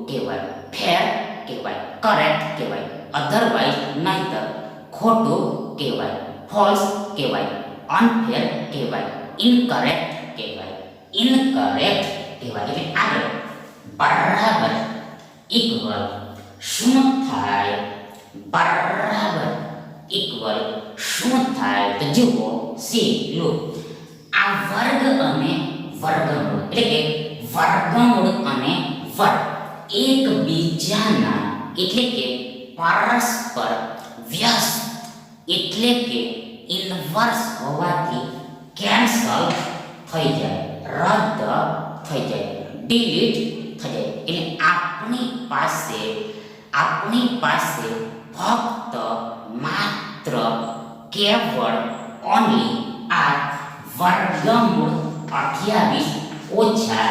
કહેવાય ફેર કહેવાય કરેક્ટ કહેવાય અધરવાઇઝ નહીતર ખોટું કહેવાય ફોલ્સ કહેવાય અનફેર કહેવાય ઇનકરેક્ટ કહેવાય એટલે આગળ બરાબર ઇક્વલ શું થાય બરાબર ઇક્વલ શું થાય તો જુઓ સી લો આ વર્ગ અને વર્ગમૂળ એટલે કે વર્ગમૂળ અને વર્ગ એકબીજાના એટલે કે પરસ્પર વ્યસ્ત એટલે કે ઇન્વર્સ હોવાથી કેન્સલ થઈ જાય રદ થઈ જાય ડિલીટ થઈ જાય એટલે આપણી પાસે ફક્ત માત્ર કેવળ ઓન્લી આ વર્ગમૂળ 28 ઓછા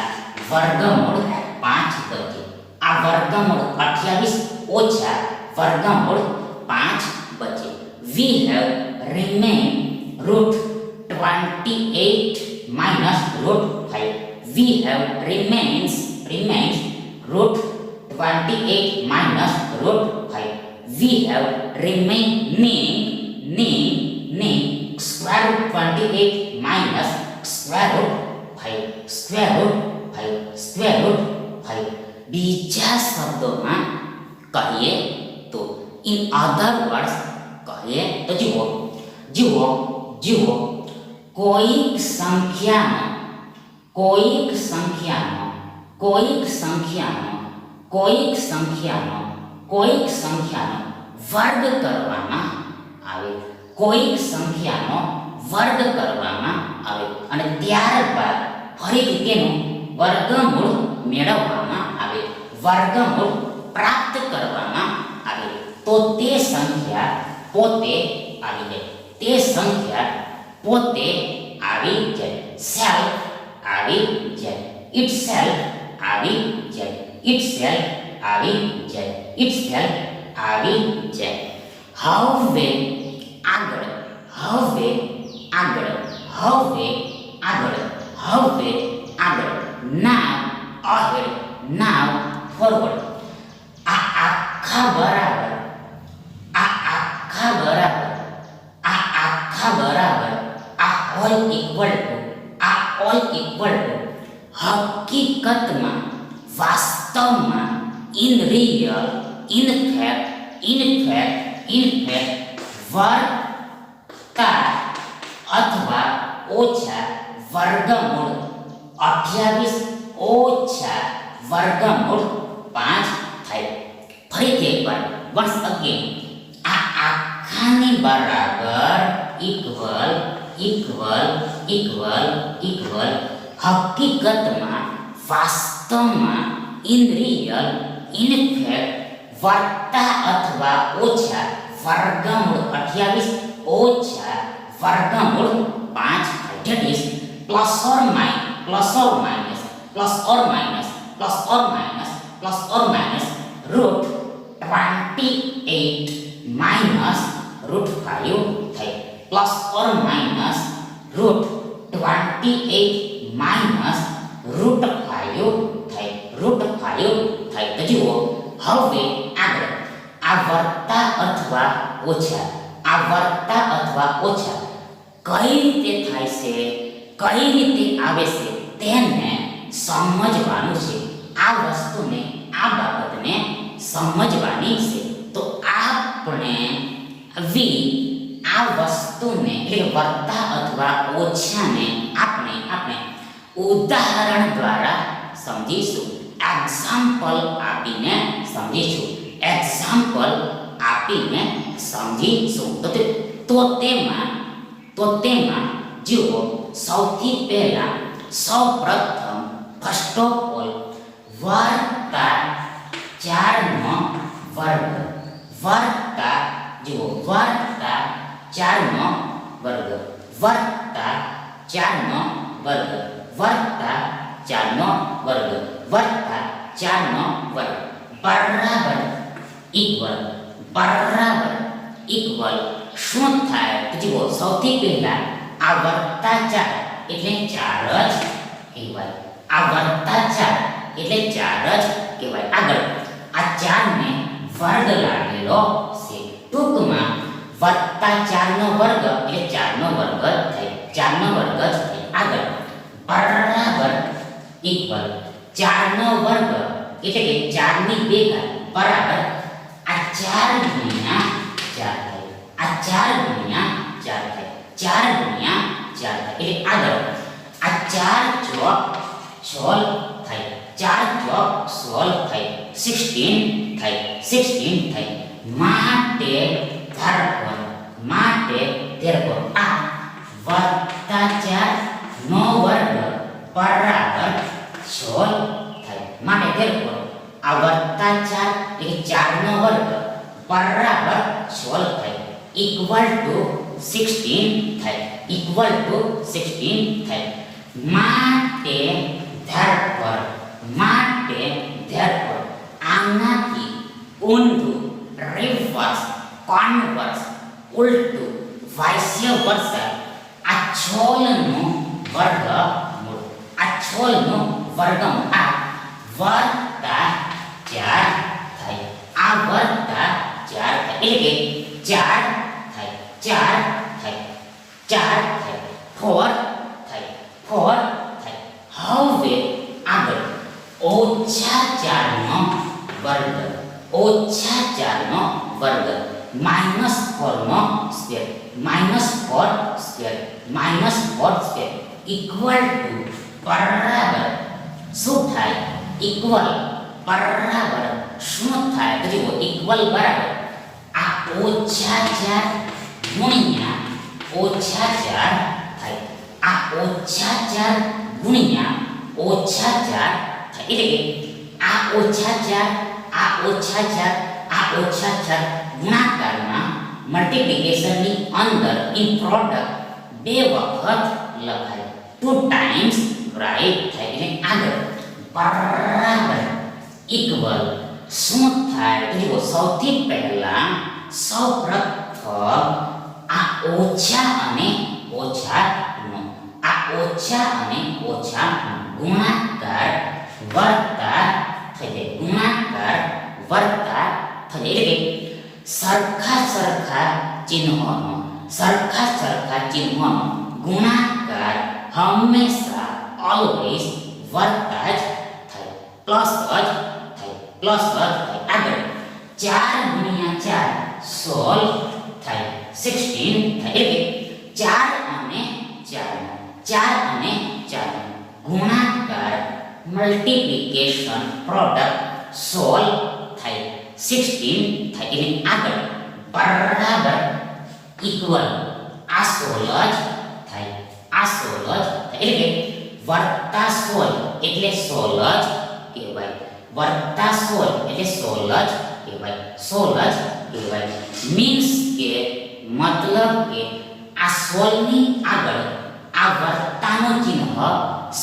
વર્ગમૂળ 5 બચે આ વર્ગમૂળ 28 ઓછા વર્ગમૂળ 5 બચે we have remained root 28 minus root 5 we have remains root 28 minus root 5 we have remaining square root 28 minus square root 5 બીજા શબ્દોમાં કહીએ તો in other words કહીએ તો જુઓ કોઈક સંખ્યાનો વર્ગ કરવામાં આવે અને ત્યારબાદ ફરીથી તેનું વર્ગમૂળ મેળવવામાં આવે વર્ગમૂળ પ્રાપ્ત કરવામાં આવે તો તે સંખ્યા પોતે આવી જાય itself આવી જાય હવે આગળ now forward આ આખા બરાબર આ all equal to હકીકતમાં વાસ્તવમાં in fact ઓછા વર્ગમૂળ 28 ઓછા વર્ગમૂળ 5 થાય. ફરીથી એકવાર once again આ આખાની બરાબર ઇક્વલ હકીકતમાં વાસ્તવમાં in real in fact વત્તા અથવા ઓછા વર્ગમૂળ 28 ઓછા વર્ગમૂળ 5 that is plus or minus root 28 minus root 5 થાય. plus or minus root 28 minus root 5 થાય. તો જુઓ હવે આગળ આ વત્તા અથવા ઓછા કઈ રીતે થાય છે, કઈ રીતે આવે છે તેને સમજવાનું છે. આ વસ્તુને, આ બાબતને સમજવાની છે. તો આપણે આ વસ્તુને એટલે વત્તા અથવા ઓછાને આપણે ઉદાહરણ દ્વારા સમજીશું. એક્ઝામ્પલ આપીને સમજીશું. તો તેમાં જુઓ સૌથી પહેલા સૌપ્રથમ ફર્સ્ટ ઓફ ઓલ વર્ગતા 4 નો વર્ગ વર્ગતા 4 નો વર્ગ વત્તા 4 નો વર્ગ વત્તા 4 નો વર્ગ વત્તા 4 નો વર્ગ બરાબર ઇક્વલ શું થાય? તો જુઓ સૌથી પહેલા આ વત્તા 4 એટલે 4 જ કહેવાય. આ વત્તા 4 એટલે 4 જ કહેવાય. આગળ આ 4 ને વર્ગ લાગેલો છે. ટૂંકમાં વત્તા 4 નો વર્ગ એટલે 4 નો વર્ગ થાય. 4 નો વર્ગ જ થાય. આગળ બરાબર ઇક્વલ 4 નો વર્ગ એટલે કે 4 ની 2 ઘાત બરાબર આ 4 ગુણ્યા 4 થાય. આ 4 ગુણ્યા 4 થાય. 4 ગુણ્યા 4 થાય. એટલે આગળ આ 4 ચોક 16 થાય. 4 ચોક 16 થાય. 16 થાય. માટે therefore આ વત્તા 4 નો વર્ગ બરાબર 16 થાય. માટે therefore આ વત્તા 4 એટલે 4 નો વર્ગ બરાબર 16 થાય. ઇક્વલ ટુ 16 થાય. માટે therefore આનાથી ઊંધું રિવર્સ કન્વર્સ ઉલટું વાઇસ્ય વર્સા આ 16 નું વર્ગમૂળ આ વત્તા 4 થાય. આ વત્તા 4 થાય એટલે કે 4 થાય. 4 થાય. હવે આગળ ઓછા 4 નો વર્ગ માઇનસ 4 નો સ્ક્વેર ઇક્વલ ટુ બરાબર શું થાય? બરાબર શું થાય? તો જુઓ ઇક્વલ બરાબર આ ઓછા 4 ગુણ્યા ઓછા 4 થાય. આ ઓછા 4 ગુણ્યા ઓછા 4 થાય. એટલે કે આ ઓછા 4 ગુણાકારમાં મલ્ટીપ્લિકેશનની અંદર ઇન પ્રોડક્ટ 2 વખત લખાય. 2 times રાઈટ થાય. એટલે આગળ બરાબર ઇક્વલ શું થાય? તો જુઓ સૌથી પહેલા સૌપ્રથમ આ ઓછા અને ઓછાનો ગુણાકાર વર્તા થઈ જાય. એટલે કે સરખા ચિહ્નોનો ગુણાકાર હંમેશા ઓલવેઝ વર્તા જ થાય. પ્લસ જ થાય. આગળ 4 ગુણ્યા 4 16 થાય. 16 થાય. એટલે 4 અને 4 નો 4 અને 4 ગુણાકાર મલ્ટીપ્લિકેશન પ્રોડક્ટ સોલ્વ થાય 16 થાય એટલે આગળ બરાબર ઇક્વલ આ સોલ્વ જ થાય આ સોલ્વ જ થાય એટલે કે વર્તા સોલ્વ એટલે સોલ્વ જ કહેવાય વર્તા સોલ્વ એટલે સોલ્વ જ કહેવાય સોલ્વ જ કહેવાય મીન્સ કે મતલબ કે આ સોલ્વની આગળ આ વર્તાનું ચિહ્ન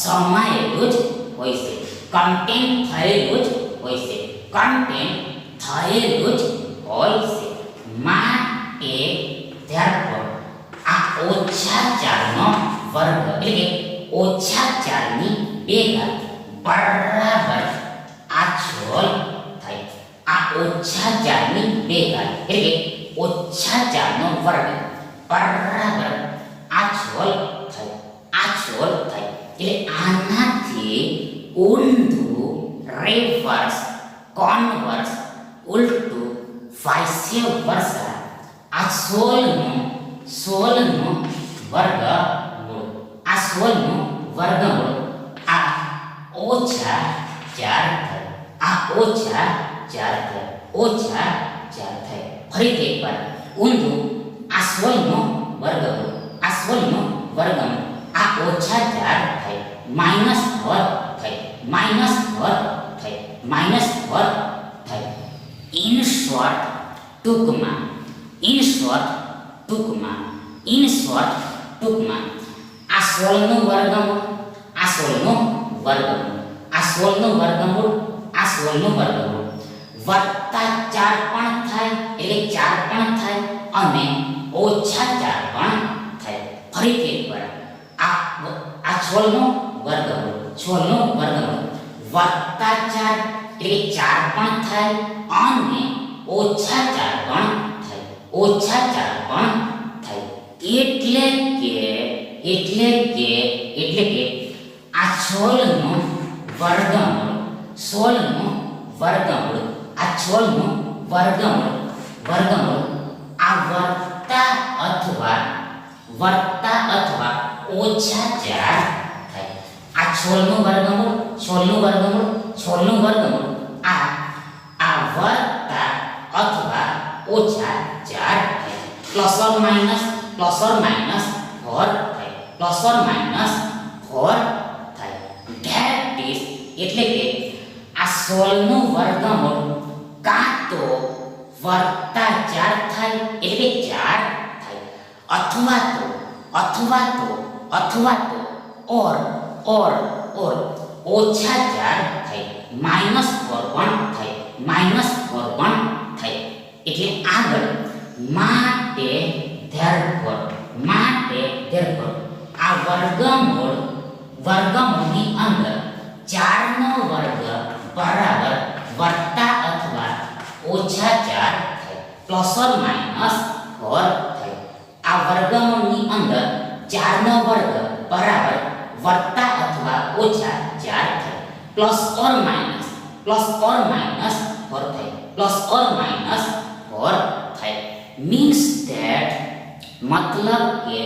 સમાયેલું જ હોય છે કન્ટેન્ટ થયેલું જ હોય છે કન્ટેન્ટ થયેલું જ હોય છે માટે therefore આ ઓછા 4 નો વર્ગ એટલે કે ઓછા 4 ની 2 ઘાત બરાબર આ સોલ્વ થાય આ ઓછા 4 ની 2 ઘાત એટલે કે ઓછા 4 નો વર્ગ બરાબર આ સોલ્વ થાય એટલે આનાથી ઊંધું રિવર્સ કોન્વર્સ ઉલટું વાઇસ વર્સા આ સોલનું વર્ગમૂળ આ સોલનું વર્ગમૂળ આ ઓછા 4 થાય આ ઓછા 4 થાય ઓછા 4 થાય ફરીથી એકવાર ઊંધું આ સોલનું વર્ગમૂળ આ સોલનું વર્ગમૂળ આ ઓછા 4 થાય માઈનસ 4 થાય માઈનસ 4 થાય માઈનસ 4 થાય ઇન શોર્ટ ટૂંકમાં આ સોલનું વર્ગમૂળ આ સોલનું વર્ગમૂળ આ સોલનું વર્ગમૂળ આ સોલનું વર્ગમૂળ વત્તા 4 પણ થાય એટલે 4 પણ થાય અને ઓછા 4 પણ થાય ફરીથી એકવાર આ સોલનું વર્ગમૂળ વત્તા 4 એટલે 4 પણ થાય અને ઓછા 4 પણ થાય ઓછા 4 પણ થાય એટલે કે આ સોલનું વર્ગમૂળ આ સોલનું વર્ગમૂળ આ વત્તા અથવા ઓછા 4 થાય આ સોલનું વર્ગમૂળ આ વત્તા અથવા ઓછા 4 થાય પ્લસ ઓર માઈનસ 4 થાય પ્લસ ઓર માઈનસ 4 થાય ધેટ ઇઝ એટલે કે આ સોલનું વર્ગમૂળ કાં તો વત્તા 4 થાય એટલે 4 થાય અથવા તો ઓર ઓછા 4 થાય માઈનસ 4 પણ થાય એટલે આગળ માટે therefore આ વર્ગમૂળની અંદર 4 નો વર્ગ બરાબર વત્તા અથવા ઓછા 4 થાય પ્લસ ઓર માઈનસ 4 થાય આ વર્ગમૂળની અંદર 4 નો વર્ગ બરાબર વત્તા અથવા ઓછા 4 થાય પ્લસ ઓર માઈનસ 4 થાય પ્લસ ઓર માઈનસ 4 થાય મીન્સ ધેટ મતલબ કે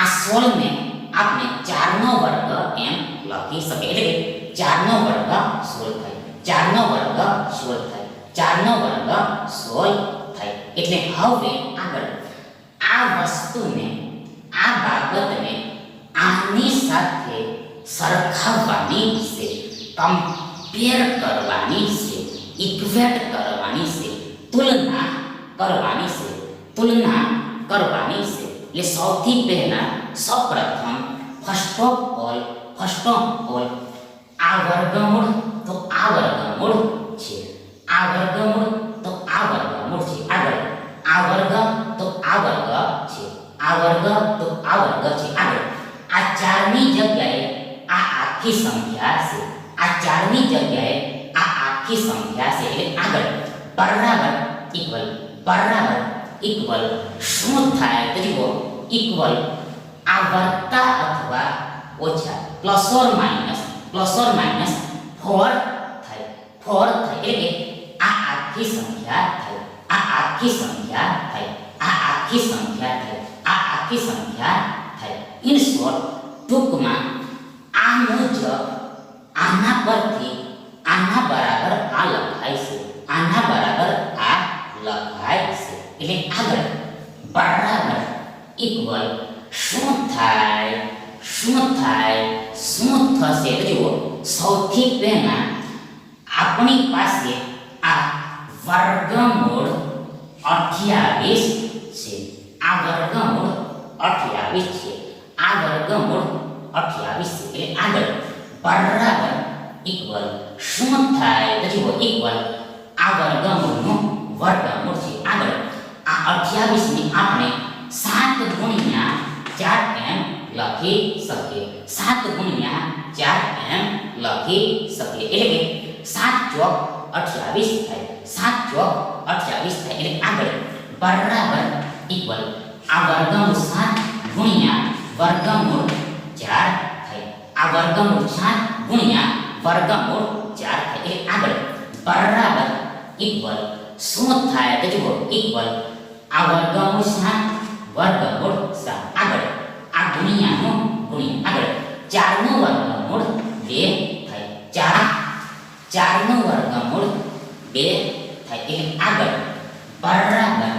આ સોલને આપણે 4 નો વર્ગ એમ લખી શકીએ એટલે કે 4 નો વર્ગ સોલ્વ થાય 4 નો વર્ગ સોલ્વ થાય 4 નો વર્ગ સોલ્વ થાય એટલે હવે આગળ આ વસ્તુને આ બાબતને આની સાથે સરખાવવાની છે કમ્પેર કરવાની છે ઇક્વેટ કરવાની છે તુલના કરવાની છે એટલે સૌથી પહેલા સૌપ્રથમ ફર્સ્ટ ઓફ ઓલ આ વર્ગમૂળ તો આ વર્ગમૂળ છે આ વર્ગમૂળ તો આ વર્ગમૂળ છે આગળ આ વર્ગ તો આ વર્ગ છે આ વર્ગ તો આ વર્ગ છે આગળ આ 4 ની જગ્યાએ આ આખી સંખ્યા છે આ 4 ની જગ્યાએ આ આખી સંખ્યા છે એટલે આગળ બરાબર ઇક્વલ શું થાય તો જુઓ ઇક્વલ આ વત્તા અથવા ઓછા પ્લસ ઓર માઈનસ 4 થાય એટલે કે આ આખી સંખ્યા થાય આ આખી સંખ્યા થાય ઇન શોર્ટ ટૂંકમાં આ મુજબ આના પરથી આના બરાબર આ લખાય છે, આના બરાબર આ લખાય છે. એટલે આગળ બરાબર ઇક્વલ શું થાય, શું થાય, શું થશે? તો જુઓ, સૌથી પહેલા આપણી પાસે આ વર્ગમૂળ 28 છે. આ વર્ગમૂળ 28 છે. આ વર્ગમૂળ 28 છે. એટલે આગળ બરાબર ઇક્વલ શું થાય? તો જુઓ, ઇક્વલ આ વર્ગમૂળનું વર્ગમૂળ છે. આગળ આ 28 ને આપણે 7 ગુણ્યા 4 એમ લખી શકીએ. 7 ગુણ્યા 4 એમ લખી શકીએ. એટલે કે 7 ચોક 28 થાય. 7 ચોક 28 થાય. એટલે આગળ બરાબર ઇક્વલ આ વર્ગમૂળ 7 ગુણ્યા વર્ગમૂળ 4 થાય. આ વર્ગમૂળ 7 ગુણ્યા વર્ગમૂળ 4 થાય. એટલે આગળ બરાબર ઇક્વલ શું થાય? તો જુઓ, ઇક્વલ આ વર્ગમૂળ 7 વર્ગમૂળ 7. આગળ આ ગુણ્યાનું ગુણ્યા. આગળ 4 નું વર્ગમૂળ 2 થાય. 4 નું વર્ગમૂળ 2 થાય. એટલે આગળ બરાબર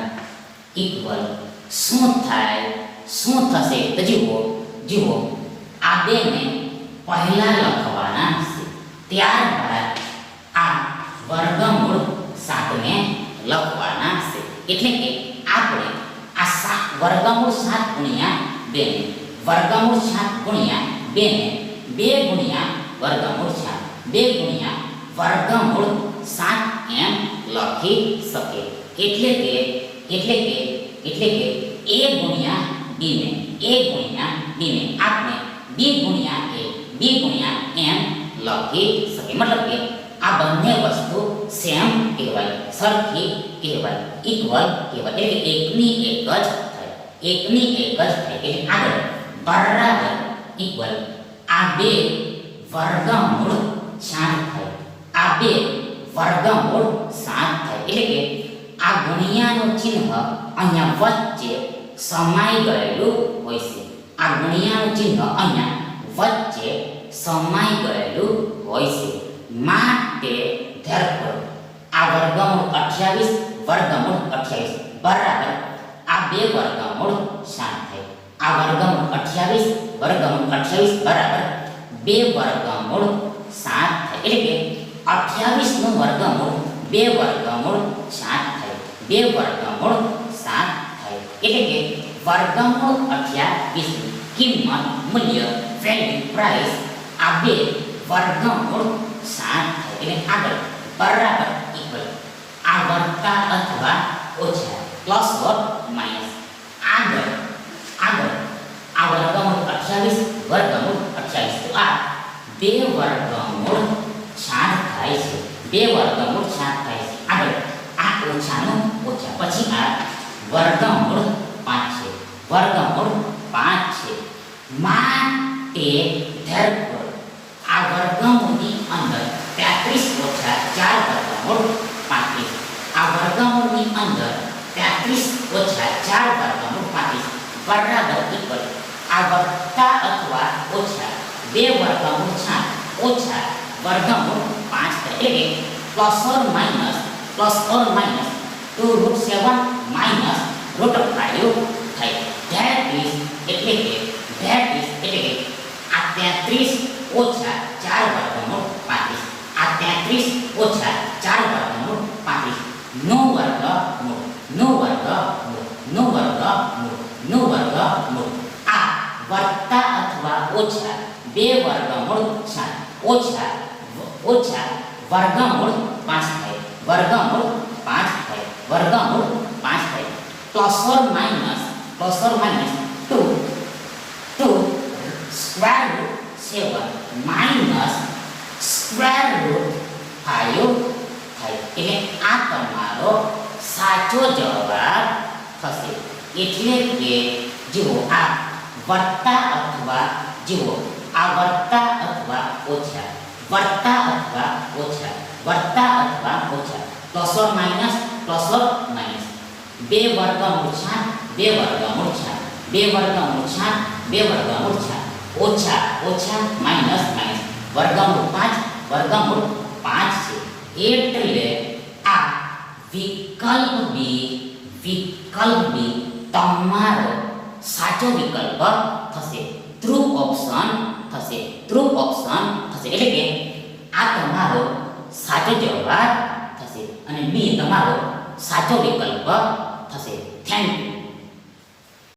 ઇક્વલ શું થાય, શું થશે? તો જુઓ, આ બેને પહેલા લખવાના છે, ત્યારબાદ આ વર્ગમૂળ 7 ને લખવાના છે. એટલે કે આપણે આ વર્ગમૂળ 7 ગુણ્યા 2 ને વર્ગમૂળ 7 ગુણ્યા 2 ને 2 ગુણ્યા વર્ગમૂળ 7 2 ગુણ્યા વર્ગમૂળ 7 એમ લખી શકે. એટલે કે a ગુણ્યા b ને આપણે b ગુણ્યા a b ગુણ્યા m લખી શકે. મતલબ કે આ બંને વસ્તુ સેમ કહેવાય, સરખી કહેવાય, ઇક્વલ કહેવાય. એટલે એકની એક જ થાય, એકની એક જ થાય. એટલે આગળ બરાબર ઇક્વલ આ બે વર્ગમૂળ 7 થાય. આ બે વર્ગમૂળ 7 થાય. એટલે કે આ ગુણ્યાનું ચિહ્ન અહીંયા વચ્ચે સમાઈ ગયેલું હોય છે. આ ગુણ્યાનું ચિહ્ન અહીંયા વચ્ચે સમાઈ ગયેલું હોય છે. માટે therefore આ વર્ગમૂળ 28 વર્ગમૂળ 28 બરાબર આ બે વર્ગમૂળ 7 થાય. આ વર્ગમૂળ 28 વર્ગમૂળ 28 બરાબર બે વર્ગમૂળ 7 થાય. એટલે કે 28 નું વર્ગમૂળ 2 વર્ગમૂળ 7 થાય. 2 વર્ગમૂળ 7 થાય. એટલે કે વર્ગમૂળ 28 ની કિંમત, મૂલ્ય, વેલ્યુ, પ્રાઇસ આ બે વર્ગમૂળ 7 થાય. એટલે આગળ બરાબર ઇક્વલ આ વત્તા અથવા ઓછા, પ્લસ ઓર માઈનસ. આગળ આ વર્ગમૂળ 28 વર્ગમૂળ 28 તો આ બે વર્ગમૂળ 7 થાય છે. બે વર્ગમૂળ 7 થાય છે. આગળ આ ઓછાનું ઓછા, પછી આ વર્ગમૂળ 5 છે. વર્ગમૂળ 5 છે. માટે therefore આ વર્ગમૂળની અંદર 33 ઓછા 4 વર્ગમૂળ 35. આ વર્ગમૂળની અંદર 33 ઓછા 4 વર્ગમૂળ 35 બરાબર ઇક્વલ આ વત્તા અથવા ઓછા 2 વર્ગમૂળ 7 ઓછા વર્ગમૂળ 5 થાય. એટલે પ્લસ ઓર માઈનસ 2√7 માઈનસ √5 થાય. ધેટ ઇઝ એટલે કે આ 33 ઓછા 4 વર્ગમૂળ 35. આ 33 ઓછા 4 વર્ગમૂળ 35 નો વર્ગમૂળ. આ વત્તા અથવા ઓછા 2 વર્ગમૂળ 7 ઓછા વર્ગમૂળ 5 થાય. વર્ગમૂળ 5 થાય. વર્ગમૂળ 5 થાય. Plus or minus 2 square root 7 minus square root 5 થાય. એટલે આ તમારો સાચો જવાબ થશે. એટલે કે જુઓ, આ વત્તા અથવા ઓછા પ્લસ ઓર માઈનસ 2 વર્ગમૂળ 7 2 વર્ગમૂળ 7 2 વર્ગમૂળ 7 2 વર્ગમૂળ 7 ઓછા ઓછા માઇનસ માઇનસ વર્ગમૂળ 5 છે એટલે આ વિકલ્પ બી તમારો સાચો વિકલ્પ થશે, ટ્રુ ઓપ્શન થશે એટલે કે આ તમારો સાચો જવાબ થશે અને બી તમારો સાચો વિકલ્પ થશે. Thank you.